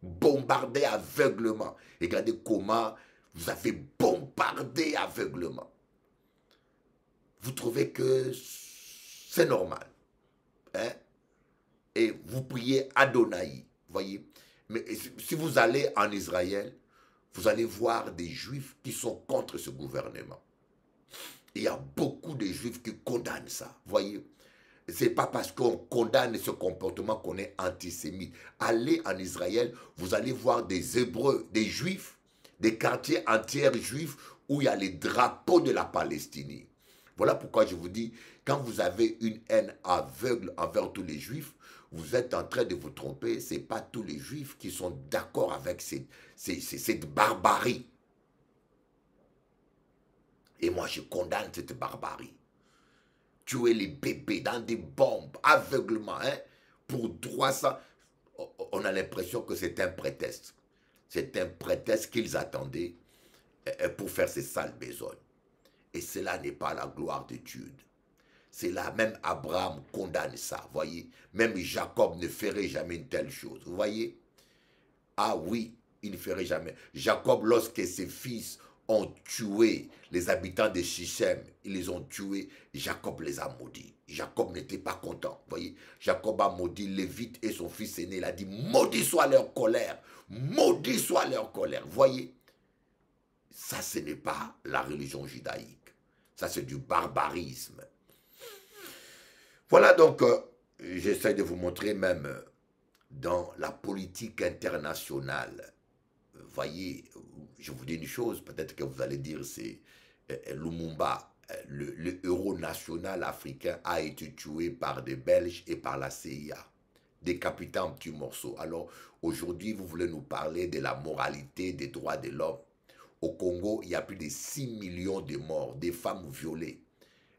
bombardés aveuglement, regardez comment vous avez bombardé aveuglement. Vous trouvez que c'est normal. Hein? Et vous priez Adonai, voyez. Mais si vous allez en Israël, vous allez voir des Juifs qui sont contre ce gouvernement. Il y a beaucoup de Juifs qui condamnent ça, voyez. Ce n'est pas parce qu'on condamne ce comportement qu'on est antisémite. Allez en Israël, vous allez voir des Hébreux, des Juifs, des quartiers entiers juifs où il y a les drapeaux de la Palestine. Voilà pourquoi je vous dis, quand vous avez une haine aveugle envers tous les Juifs, vous êtes en train de vous tromper. Ce n'est pas tous les Juifs qui sont d'accord avec cette barbarie. Et moi, je condamne cette barbarie. Tuer les bébés dans des bombes, aveuglement, hein, pour 300. On a l'impression que c'est un prétexte. C'est un prétexte qu'ils attendaient pour faire ces sales besognes. Et cela n'est pas la gloire de Dieu. C'est là, même Abraham condamne ça, voyez. Même Jacob ne ferait jamais une telle chose, vous voyez. Ah oui, il ne ferait jamais. Jacob, lorsque ses fils ont tué les habitants de Shichem, ils les ont tués, Jacob les a maudits. Jacob n'était pas content, voyez. Jacob a maudit Lévite et son fils aîné, il a dit, maudit soit leur colère, maudit soit leur colère, voyez. Ça, ce n'est pas la religion judaïque. Ça, c'est du barbarisme. Voilà donc, j'essaie de vous montrer même dans la politique internationale. Voyez, je vous dis une chose, peut-être que vous allez dire, c'est Lumumba, le héros national africain, a été tué par des Belges et par la CIA, décapité en petits morceaux. Alors, aujourd'hui, vous voulez nous parler de la moralité des droits de l'homme. Au Congo, il y a plus de 6 millions de morts, des femmes violées.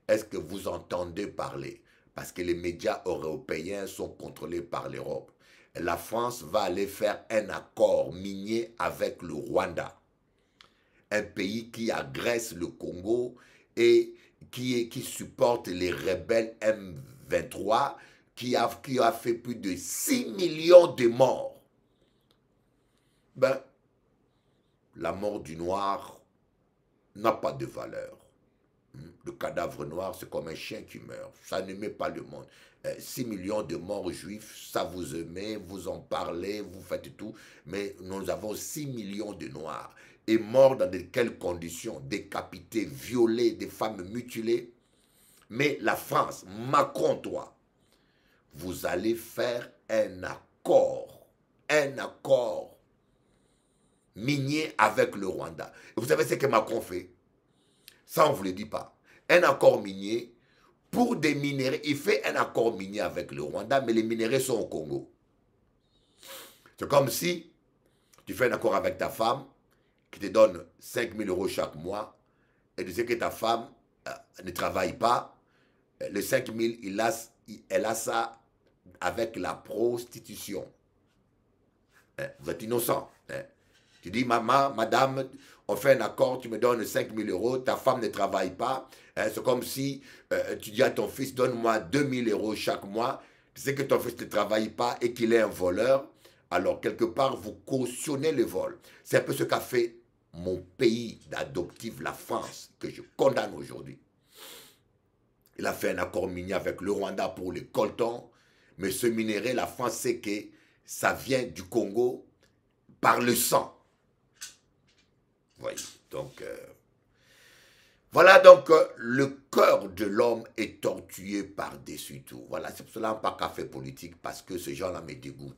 Est-ce que vous entendez parler? Parce que les médias européens sont contrôlés par l'Europe. La France va aller faire un accord minier avec le Rwanda. Un pays qui agresse le Congo et qui supporte les rebelles M23, qui a fait plus de 6 millions de morts. Ben, la mort du noir n'a pas de valeur. Le cadavre noir, c'est comme un chien qui meurt. Ça ne met pas le monde. 6 millions de morts juifs, ça vous aimez, vous en parlez, vous faites tout. Mais nous avons 6 millions de noirs. Et morts dans de quelles conditions? Décapités, violés, des femmes mutilées. Mais la France, Macron, toi, vous allez faire un accord minier avec le Rwanda. Et vous savez ce que Macron fait? Ça, on ne vous le dit pas. Un accord minier pour des minéraux. Il fait un accord minier avec le Rwanda, mais les minéraux sont au Congo. C'est comme si tu fais un accord avec ta femme qui te donne 5 000 € chaque mois et tu sais que ta femme ne travaille pas. Les 5 000, elle a ça avec la prostitution. Vous êtes innocent. Tu dis, maman, madame, on fait un accord, tu me donnes 5 000 €, ta femme ne travaille pas. C'est comme si tu dis à ton fils, donne-moi 2 000 € chaque mois. Tu sais que ton fils ne travaille pas et qu'il est un voleur. Alors, quelque part, vous cautionnez le vol. C'est un peu ce qu'a fait mon pays d'adoptif, la France, que je condamne aujourd'hui. Il a fait un accord minier avec le Rwanda pour le coltan. Mais ce minerai, la France sait que ça vient du Congo par le sang. Voyez, donc, voilà, donc, le cœur de l'homme est tortué par-dessus tout. Voilà, c'est pour cela pas café politique, parce que ces gens-là me dégoûtent.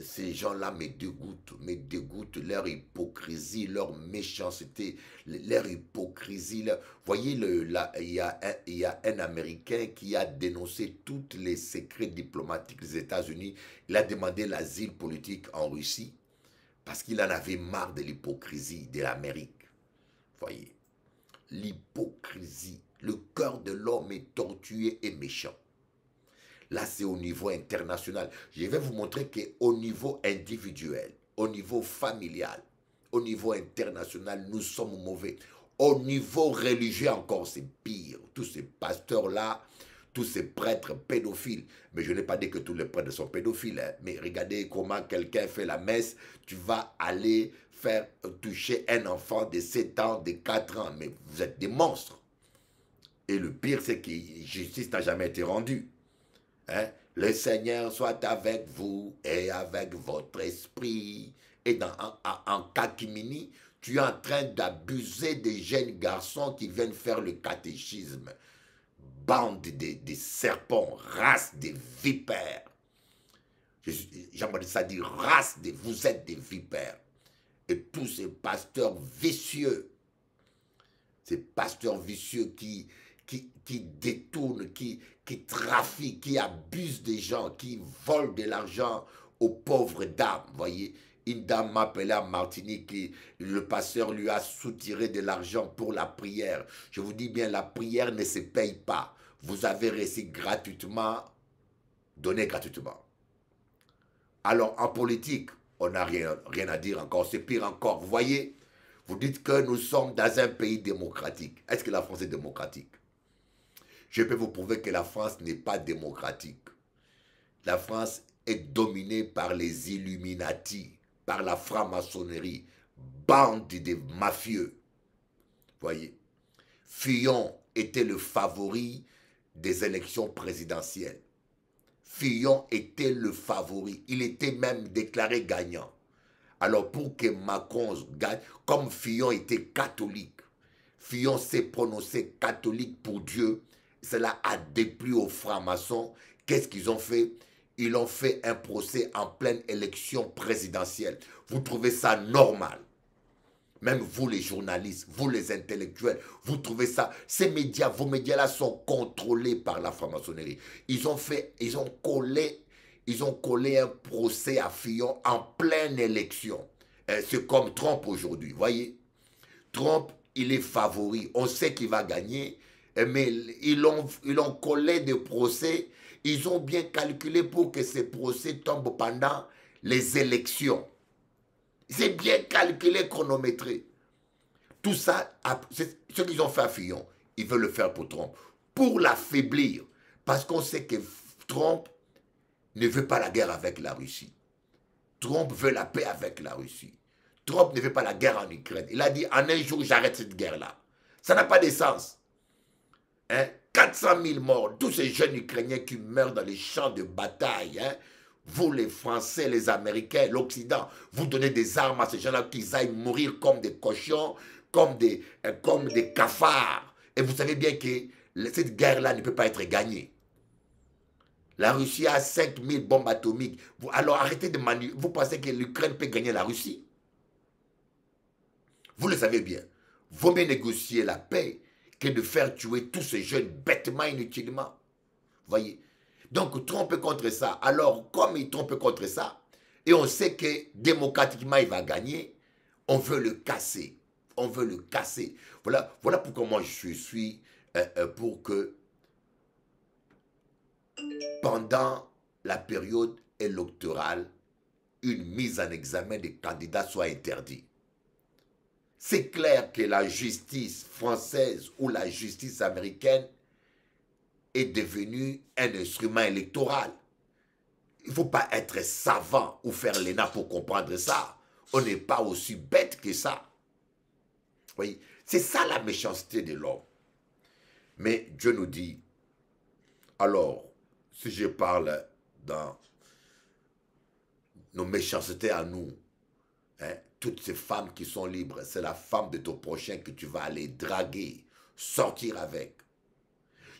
Ces gens-là me dégoûtent leur hypocrisie, leur méchanceté, leur hypocrisie. Voyez, il y a un Américain qui a dénoncé tous les secrets diplomatiques des États-Unis. Il a demandé l'asile politique en Russie parce qu'il en avait marre de l'hypocrisie de l'Amérique. Voyez, l'hypocrisie, le cœur de l'homme est tortué et méchant. Là, c'est au niveau international. Je vais vous montrer qu'au niveau individuel, au niveau familial, au niveau international, nous sommes mauvais. Au niveau religieux encore, c'est pire. Tous ces pasteurs-là, tous ces prêtres pédophiles. Mais je n'ai pas dit que tous les prêtres sont pédophiles. Hein. Mais regardez comment quelqu'un fait la messe. Tu vas aller faire toucher un enfant de 7 ans, de 4 ans. Mais vous êtes des monstres. Et le pire, c'est que justice n'a jamais été rendue. Hein? Le Seigneur soit avec vous et avec votre esprit. Et en catimini, tu es en train d'abuser des jeunes garçons qui viennent faire le catéchisme. Bande de serpents, race de vipères. J'aimerais ça dire race de, vous êtes des vipères. Et tous ces pasteurs vicieux, qui détournent, qui trafiquent, qui abusent des gens, qui volent de l'argent aux pauvres dames. Voyez, une dame m'a appelé à Martinique et le pasteur lui a soutiré de l'argent pour la prière. Je vous dis bien, la prière ne se paye pas. Vous avez reçu gratuitement, donné gratuitement. Alors, en politique, on n'a rien à dire encore. C'est pire encore. Vous voyez, vous dites que nous sommes dans un pays démocratique. Est-ce que la France est démocratique? Je peux vous prouver que la France n'est pas démocratique. La France est dominée par les Illuminati, par la franc-maçonnerie, bande de mafieux. Voyez, Fillon était le favori des élections présidentielles. Fillon était le favori. Il était même déclaré gagnant. Alors pour que Macron gagne, comme Fillon était catholique, Fillon s'est prononcé catholique pour Dieu, cela a déplu aux francs-maçons. Qu'est-ce qu'ils ont fait? Ils ont fait un procès en pleine élection présidentielle. Vous trouvez ça normal? Même vous les journalistes, vous les intellectuels, vous trouvez ça? Ces médias, vos médias-là sont contrôlés par la franc-maçonnerie. Ils ont collé un procès à Fillon en pleine élection. C'est comme Trump aujourd'hui, voyez. Trump, il est favori. On sait qu'il va gagner, mais ils ont collé des procès. Ils ont bien calculé pour que ces procès tombent pendant les élections. C'est bien calculé, chronométré. Tout ça, ce qu'ils ont fait à Fillon, ils veulent le faire pour Trump. Pour l'affaiblir. Parce qu'on sait que Trump ne veut pas la guerre avec la Russie. Trump veut la paix avec la Russie. Trump ne veut pas la guerre en Ukraine. Il a dit, en un jour, j'arrête cette guerre-là. Ça n'a pas de sens. Hein? 400 000 morts, tous ces jeunes Ukrainiens qui meurent dans les champs de bataille. Hein? Vous, les Français, les Américains, l'Occident, vous donnez des armes à ces gens-là qu'ils aillent mourir comme des cochons, comme des cafards. Et vous savez bien que cette guerre-là ne peut pas être gagnée. La Russie a 5000 bombes atomiques. Alors arrêtez de manipuler. Vous pensez que l'Ukraine peut gagner la Russie? Vous le savez bien. Vaut mieux négocier la paix que de faire tuer tous ces jeunes bêtement, inutilement. Voyez? Donc Trump est contre ça. Alors comme il trompe contre ça, et on sait que démocratiquement il va gagner, on veut le casser. On veut le casser. Voilà pourquoi moi je suis pour que pendant la période électorale, une mise en examen des candidats soit interdite. C'est clair que la justice française ou la justice américaine est devenue un instrument électoral. Il ne faut pas être savant ou faire l'ENA pour comprendre ça. On n'est pas aussi bête que ça. Oui, c'est ça la méchanceté de l'homme. Mais Dieu nous dit, alors, si je parle dans nos méchancetés à nous, hein, toutes ces femmes qui sont libres, c'est la femme de ton prochain que tu vas aller draguer, sortir avec.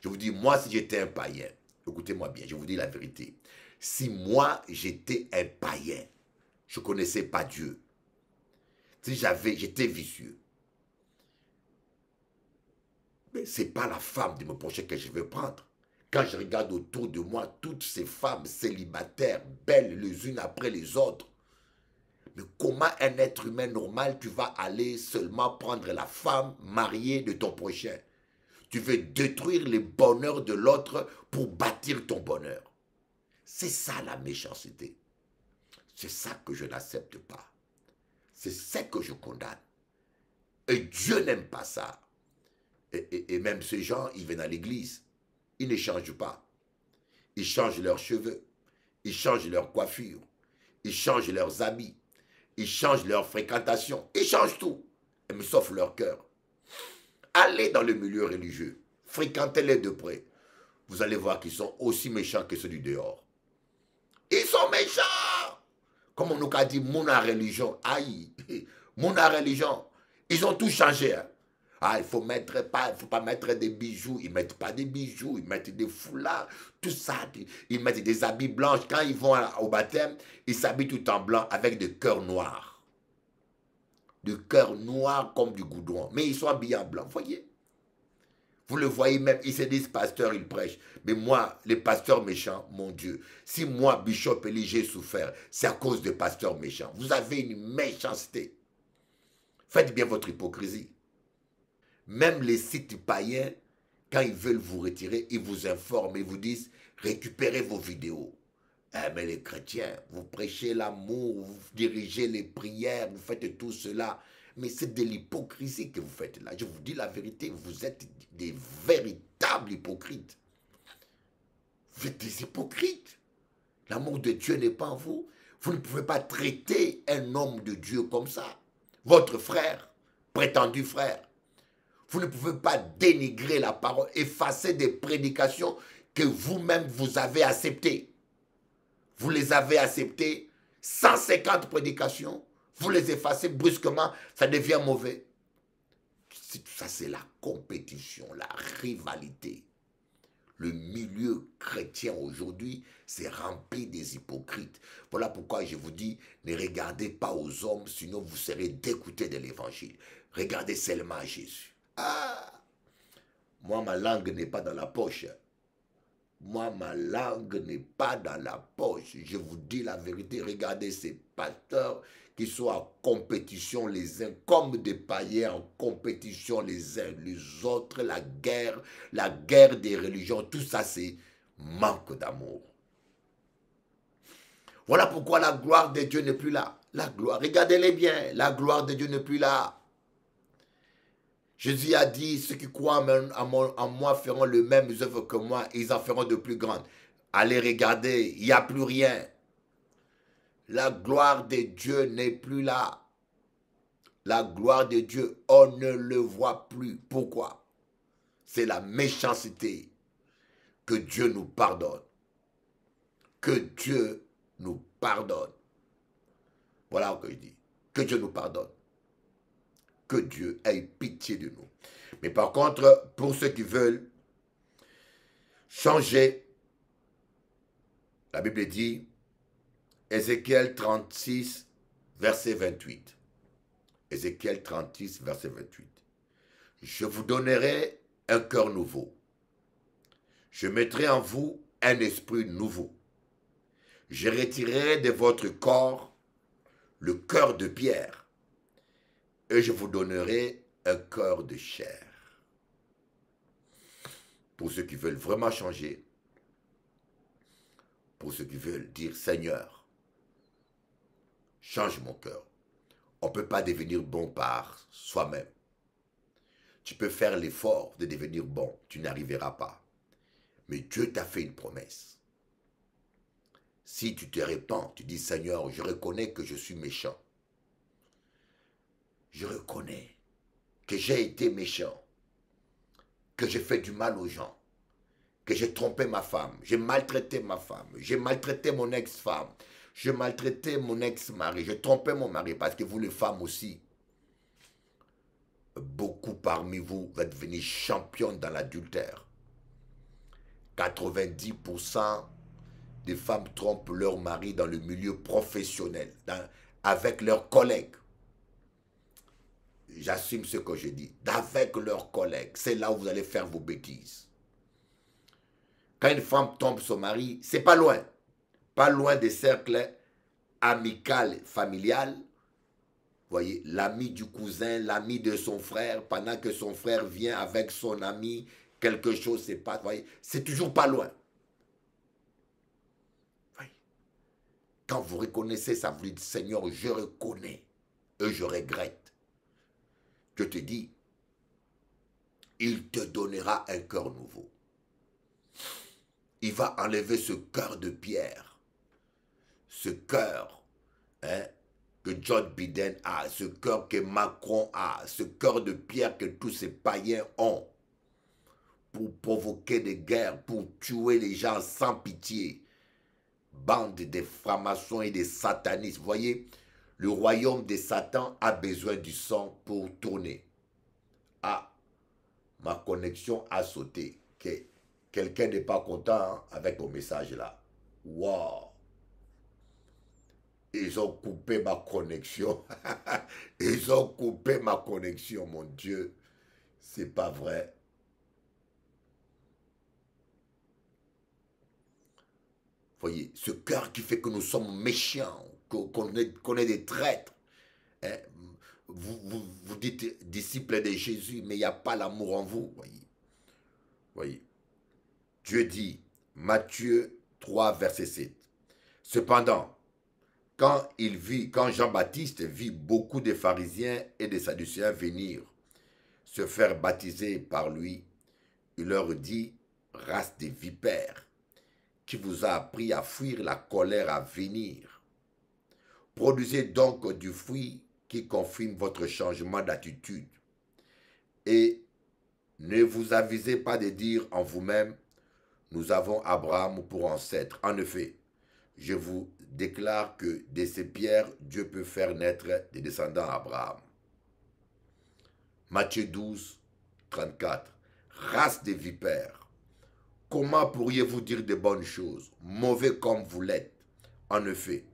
Je vous dis, moi, si j'étais un païen, écoutez-moi bien, je vous dis la vérité. Si moi, j'étais un païen, je ne connaissais pas Dieu, si j'étais vicieux, mais ce n'est pas la femme de mon prochain que je veux prendre. Quand je regarde autour de moi, toutes ces femmes célibataires, belles les unes après les autres, mais comment un être humain normal, tu vas aller seulement prendre la femme mariée de ton prochain? Tu veux détruire le bonheur de l'autre pour bâtir ton bonheur. C'est ça la méchanceté. C'est ça que je n'accepte pas. C'est ça que je condamne. Et Dieu n'aime pas ça. Et même ces gens, ils viennent à l'église. Ils ne changent pas. Ils changent leurs cheveux. Ils changent leur coiffure. Ils changent leurs habits. Ils changent leur fréquentation. Ils changent tout. Mais sauf leur cœur. Allez dans le milieu religieux. Fréquentez-les de près. Vous allez voir qu'ils sont aussi méchants que ceux du dehors. Ils sont méchants. Comme on nous a dit, mon religion. Aïe. Mon religion. Ils ont tout changé. Hein. Ah, il faut pas mettre des bijoux. Ils ne mettent pas des bijoux. Ils mettent des foulards. Tout ça. Ils mettent des habits blancs. Quand ils vont au baptême, ils s'habillent tout en blanc avec des cœurs noirs. Des cœurs noirs comme du goudron. Mais ils sont habillés en blanc. Vous voyez? Vous le voyez même. Ils se disent pasteurs, ils prêchent. Mais moi, les pasteurs méchants, mon Dieu. Si moi, Bishop Eli, j'ai souffert, c'est à cause des pasteurs méchants. Vous avez une méchanceté. Faites bien votre hypocrisie. Même les sites païens, quand ils veulent vous retirer, ils vous informent, ils vous disent, récupérez vos vidéos. Eh, mais les chrétiens, vous prêchez l'amour, vous dirigez les prières, vous faites tout cela. Mais c'est de l'hypocrisie que vous faites là. Je vous dis la vérité, vous êtes des véritables hypocrites. Vous êtes des hypocrites. L'amour de Dieu n'est pas en vous. Vous ne pouvez pas traiter un homme de Dieu comme ça. Votre frère, prétendu frère. Vous ne pouvez pas dénigrer la parole, effacer des prédications que vous-même vous avez acceptées. Vous les avez acceptées, 150 prédications, vous les effacez brusquement, ça devient mauvais. Ça, c'est la compétition, la rivalité. Le milieu chrétien aujourd'hui, c'est rempli des hypocrites. Voilà pourquoi je vous dis, ne regardez pas aux hommes, sinon vous serez dégoûtés de l'évangile. Regardez seulement à Jésus. Ah, moi, ma langue n'est pas dans la poche. Moi, ma langue n'est pas dans la poche. Je vous dis la vérité. Regardez ces pasteurs qui sont en compétition les uns, comme des païens en compétition les uns les autres. La guerre des religions, tout ça, c'est manque d'amour. Voilà pourquoi la gloire de Dieu n'est plus là. La gloire, regardez-les bien, la gloire de Dieu n'est plus là. Jésus a dit, ceux qui croient en moi feront les mêmes œuvres que moi, et ils en feront de plus grandes. Allez regarder, il n'y a plus rien. La gloire de Dieu n'est plus là. La gloire de Dieu, on ne le voit plus. Pourquoi? C'est la méchanceté. Que Dieu nous pardonne. Que Dieu nous pardonne. Voilà ce que je dis. Que Dieu nous pardonne. Que Dieu ait pitié de nous. Mais par contre, pour ceux qui veulent changer La Bible dit, Ézéchiel 36, verset 28. Ézéchiel 36, verset 28. Je vous donnerai un cœur nouveau. Je mettrai en vous un esprit nouveau. Je retirerai de votre corps le cœur de pierre et je vous donnerai un cœur de chair. Pour ceux qui veulent vraiment changer, pour ceux qui veulent dire Seigneur, change mon cœur. On ne peut pas devenir bon par soi-même. Tu peux faire l'effort de devenir bon, tu n'arriveras pas. Mais Dieu t'a fait une promesse. Si tu te répands, tu dis Seigneur, je reconnais que je suis méchant. Je reconnais que j'ai été méchant, que j'ai fait du mal aux gens, que j'ai trompé ma femme, j'ai maltraité ma femme, j'ai maltraité mon ex-femme, j'ai maltraité mon ex-mari, j'ai trompé mon mari, parce que vous les femmes aussi, beaucoup parmi vous êtes devenus championnes dans l'adultère. 90% des femmes trompent leur mari dans le milieu professionnel, avec leurs collègues. J'assume ce que je dis. Avec leurs collègues, c'est là où vous allez faire vos bêtises. Quand une femme trompe son mari, c'est pas loin des cercles amicaux, familial. Vous voyez, l'ami du cousin, l'ami de son frère, pendant que son frère vient avec son ami, quelque chose c'est pas, voyez, c'est toujours pas loin. Voyez. Quand vous reconnaissez ça, vous dites Seigneur, je reconnais et je regrette. Je te dis, il te donnera un cœur nouveau. Il va enlever ce cœur de pierre, ce cœur que John Biden a, ce cœur que Macron a, ce cœur de pierre que tous ces païens ont, pour provoquer des guerres, pour tuer les gens sans pitié. Bande de francs-maçons et de satanistes. Vous voyez, le royaume de Satan a besoin du sang pour tourner. Ah, ma connexion a sauté. Quelqu'un n'est pas content avec mon message là. Wow! Ils ont coupé ma connexion. Ils ont coupé ma connexion, mon Dieu. C'est pas vrai. Voyez, ce cœur qui fait que nous sommes méchants, qu'on est des traîtres. Hein? Vous dites disciples de Jésus, mais il n'y a pas l'amour en vous. Voyez. Dieu dit, Matthieu 3, verset 7. Cependant, quand Jean-Baptiste vit beaucoup de pharisiens et de sadducéens venir se faire baptiser par lui, il leur dit, race des vipères, qui vous a appris à fuir la colère à venir. Produisez donc du fruit qui confirme votre changement d'attitude. Et ne vous avisez pas de dire en vous-même, nous avons Abraham pour ancêtre. En effet, je vous déclare que de ces pierres, Dieu peut faire naître des descendants d'Abraham. Matthieu 12, 34. Race des vipères. Comment pourriez-vous dire de bonnes choses, mauvais comme vous l'êtes? En effet,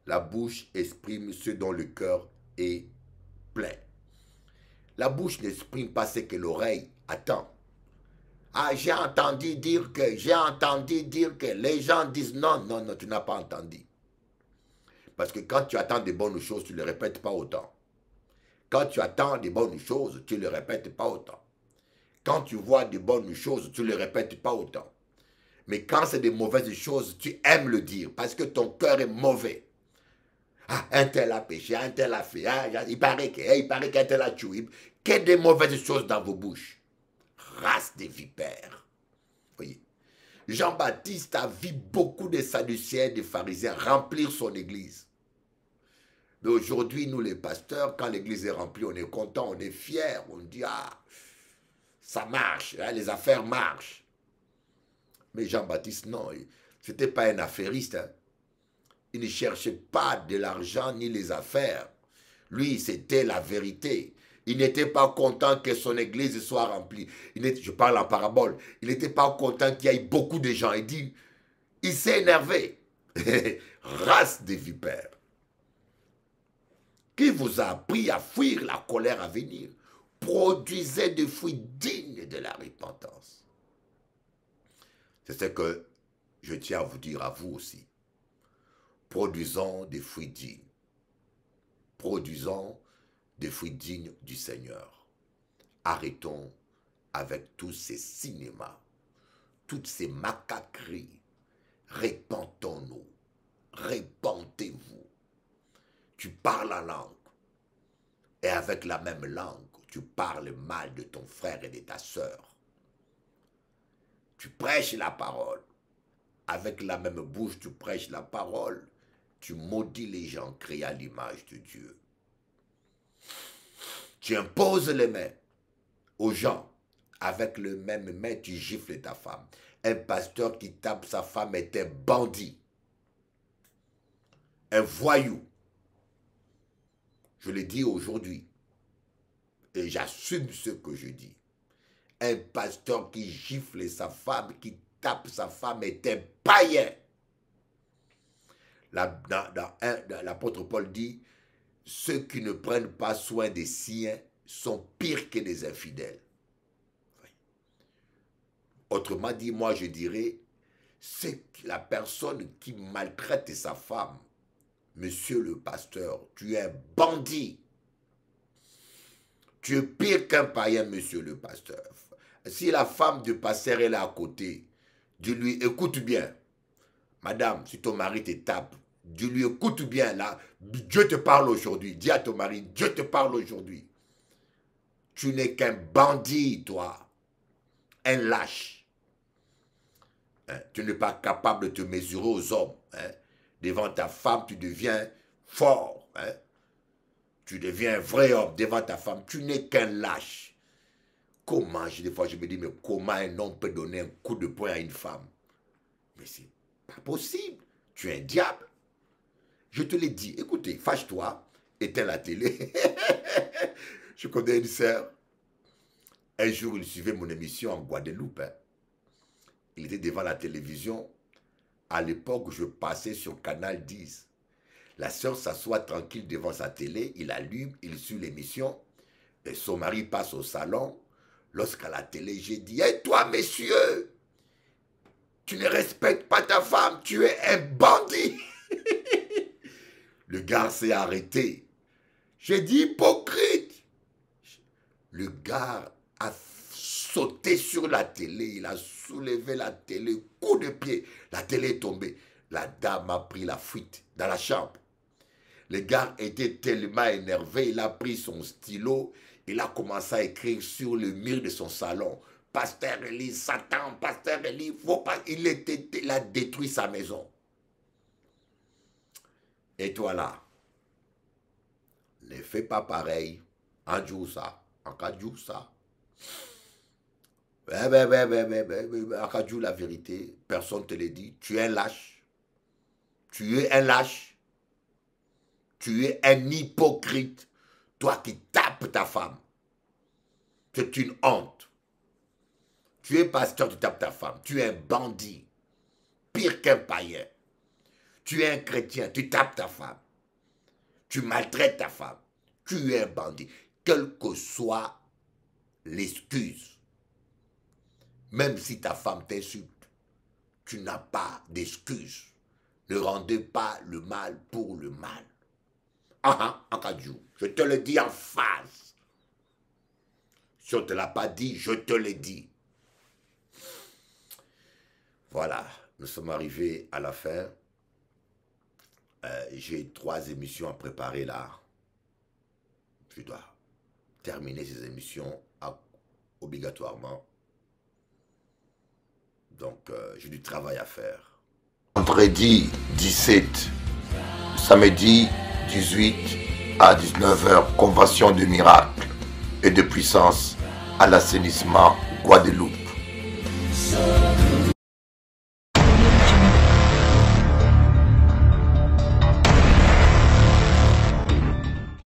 la bouche exprime ce dont le cœur est plein. La bouche n'exprime pas ce que l'oreille attend. Ah, j'ai entendu dire que, les gens disent non, tu n'as pas entendu. Parce que quand tu attends de bonnes choses, tu ne les répètes pas autant. Quand tu attends de bonnes choses, tu ne les répètes pas autant. Quand tu vois de bonnes choses, tu ne les répètes pas autant. Mais quand c'est de mauvaises choses, tu aimes le dire parce que ton cœur est mauvais. Ah, un tel a péché, un tel a fait, il paraît qu'un tel a tué. Qu'il y ait de mauvaises choses dans vos bouches. Race des vipères. Voyez. Jean-Baptiste a vu beaucoup de sadducéens et de pharisiens remplir son église. Mais aujourd'hui, nous les pasteurs, quand l'église est remplie, on est content, on est fiers, on dit, ah, ça marche, hein, les affaires marchent. Mais Jean-Baptiste, non, ce n'était pas un affairiste. Hein. Il ne cherchait pas de l'argent ni les affaires. Lui, c'était la vérité. Il n'était pas content que son église soit remplie. Je parle en parabole. Il n'était pas content qu'il y ait beaucoup de gens. Il dit, Il s'est énervé. Race des vipères. Qui vous a appris à fuir la colère à venir? Produisez des fruits dignes de la repentance. C'est ce que je tiens à vous dire à vous aussi. Produisons des fruits dignes. Produisons des fruits dignes du Seigneur. Arrêtons avec tous ces cinémas, toutes ces macaqueries. Répentons-nous. Répentez-vous. Tu parles la langue. Et avec la même langue, tu parles mal de ton frère et de ta sœur. Tu prêches la parole. Avec la même bouche, tu prêches la parole. Tu maudis les gens créés à l'image de Dieu. Tu imposes les mains aux gens. Avec le même main, tu gifles ta femme. Un pasteur qui tape sa femme est un bandit. Un voyou. Je le dis aujourd'hui. Et j'assume ce que je dis. Un pasteur qui gifle sa femme, qui tape sa femme est un païen. L'apôtre Paul dit, ceux qui ne prennent pas soin des siens sont pires que des infidèles. Autrement dit, moi je dirais, c'est la personne qui maltraite sa femme. Monsieur le pasteur, tu es un bandit. Tu es pire qu'un païen, monsieur le pasteur. Si la femme du pasteur est là à côté, dis-lui, écoute bien. Madame, si ton mari te tape, dis-lui, écoute bien là. Dieu te parle aujourd'hui. Dis à ton mari, Dieu te parle aujourd'hui. Tu n'es qu'un bandit, toi. Un lâche. Hein? Tu n'es pas capable de te mesurer aux hommes. Hein? Devant ta femme, tu deviens fort. Hein? Tu deviens un vrai homme devant ta femme. Tu n'es qu'un lâche. Comment, des fois je me dis, mais comment un homme peut donner un coup de poing à une femme? Mais c'est pas possible. Tu es un diable. Je te l'ai dit. Écoutez, fâche-toi, éteins la télé. Je connais une sœur. Un jour, il suivait mon émission en Guadeloupe. Hein. Il était devant la télévision. À l'époque, je passais sur Canal 10. La sœur s'assoit tranquille devant sa télé. Il allume, il suit l'émission. Et son mari passe au salon. Lorsqu'à la télé, j'ai dit, hey, toi, messieurs, tu ne respectes pas ta femme, tu es un bandit. Le gars s'est arrêté. J'ai dit, hypocrite. Le gars a sauté sur la télé, il a soulevé la télé, coup de pied. La télé est tombée. La dame a pris la fuite dans la chambre. Le gars était tellement énervé, il a pris son stylo, il a commencé à écrire sur le mur de son salon. Pasteur Élie, Satan, Pasteur Élie, faut pas. Il a détruit sa maison. Et toi là, ne fais pas pareil. En Djoussa, en Kadjoussa. En Kadjou, la vérité, personne ne te le dit. Tu es un lâche. Tu es un lâche. Tu es un hypocrite. Toi qui tapes ta femme. C'est une honte. Tu es pasteur, tu tapes ta femme. Tu es un bandit. Pire qu'un païen. Tu es un chrétien, tu tapes ta femme. Tu maltraites ta femme. Tu es un bandit. Quelle que soit l'excuse. Même si ta femme t'insulte, tu n'as pas d'excuse. Ne rendez pas le mal pour le mal. Akadjou, je te le dis en face. Si on ne te l'a pas dit, je te le dis. Voilà, nous sommes arrivés à la fin. J'ai 3 émissions à préparer là. Je dois terminer ces émissions obligatoirement. Donc, j'ai du travail à faire. Vendredi 17, samedi 18 à 19h, convention de miracles et de puissance à l'assainissement Guadeloupe.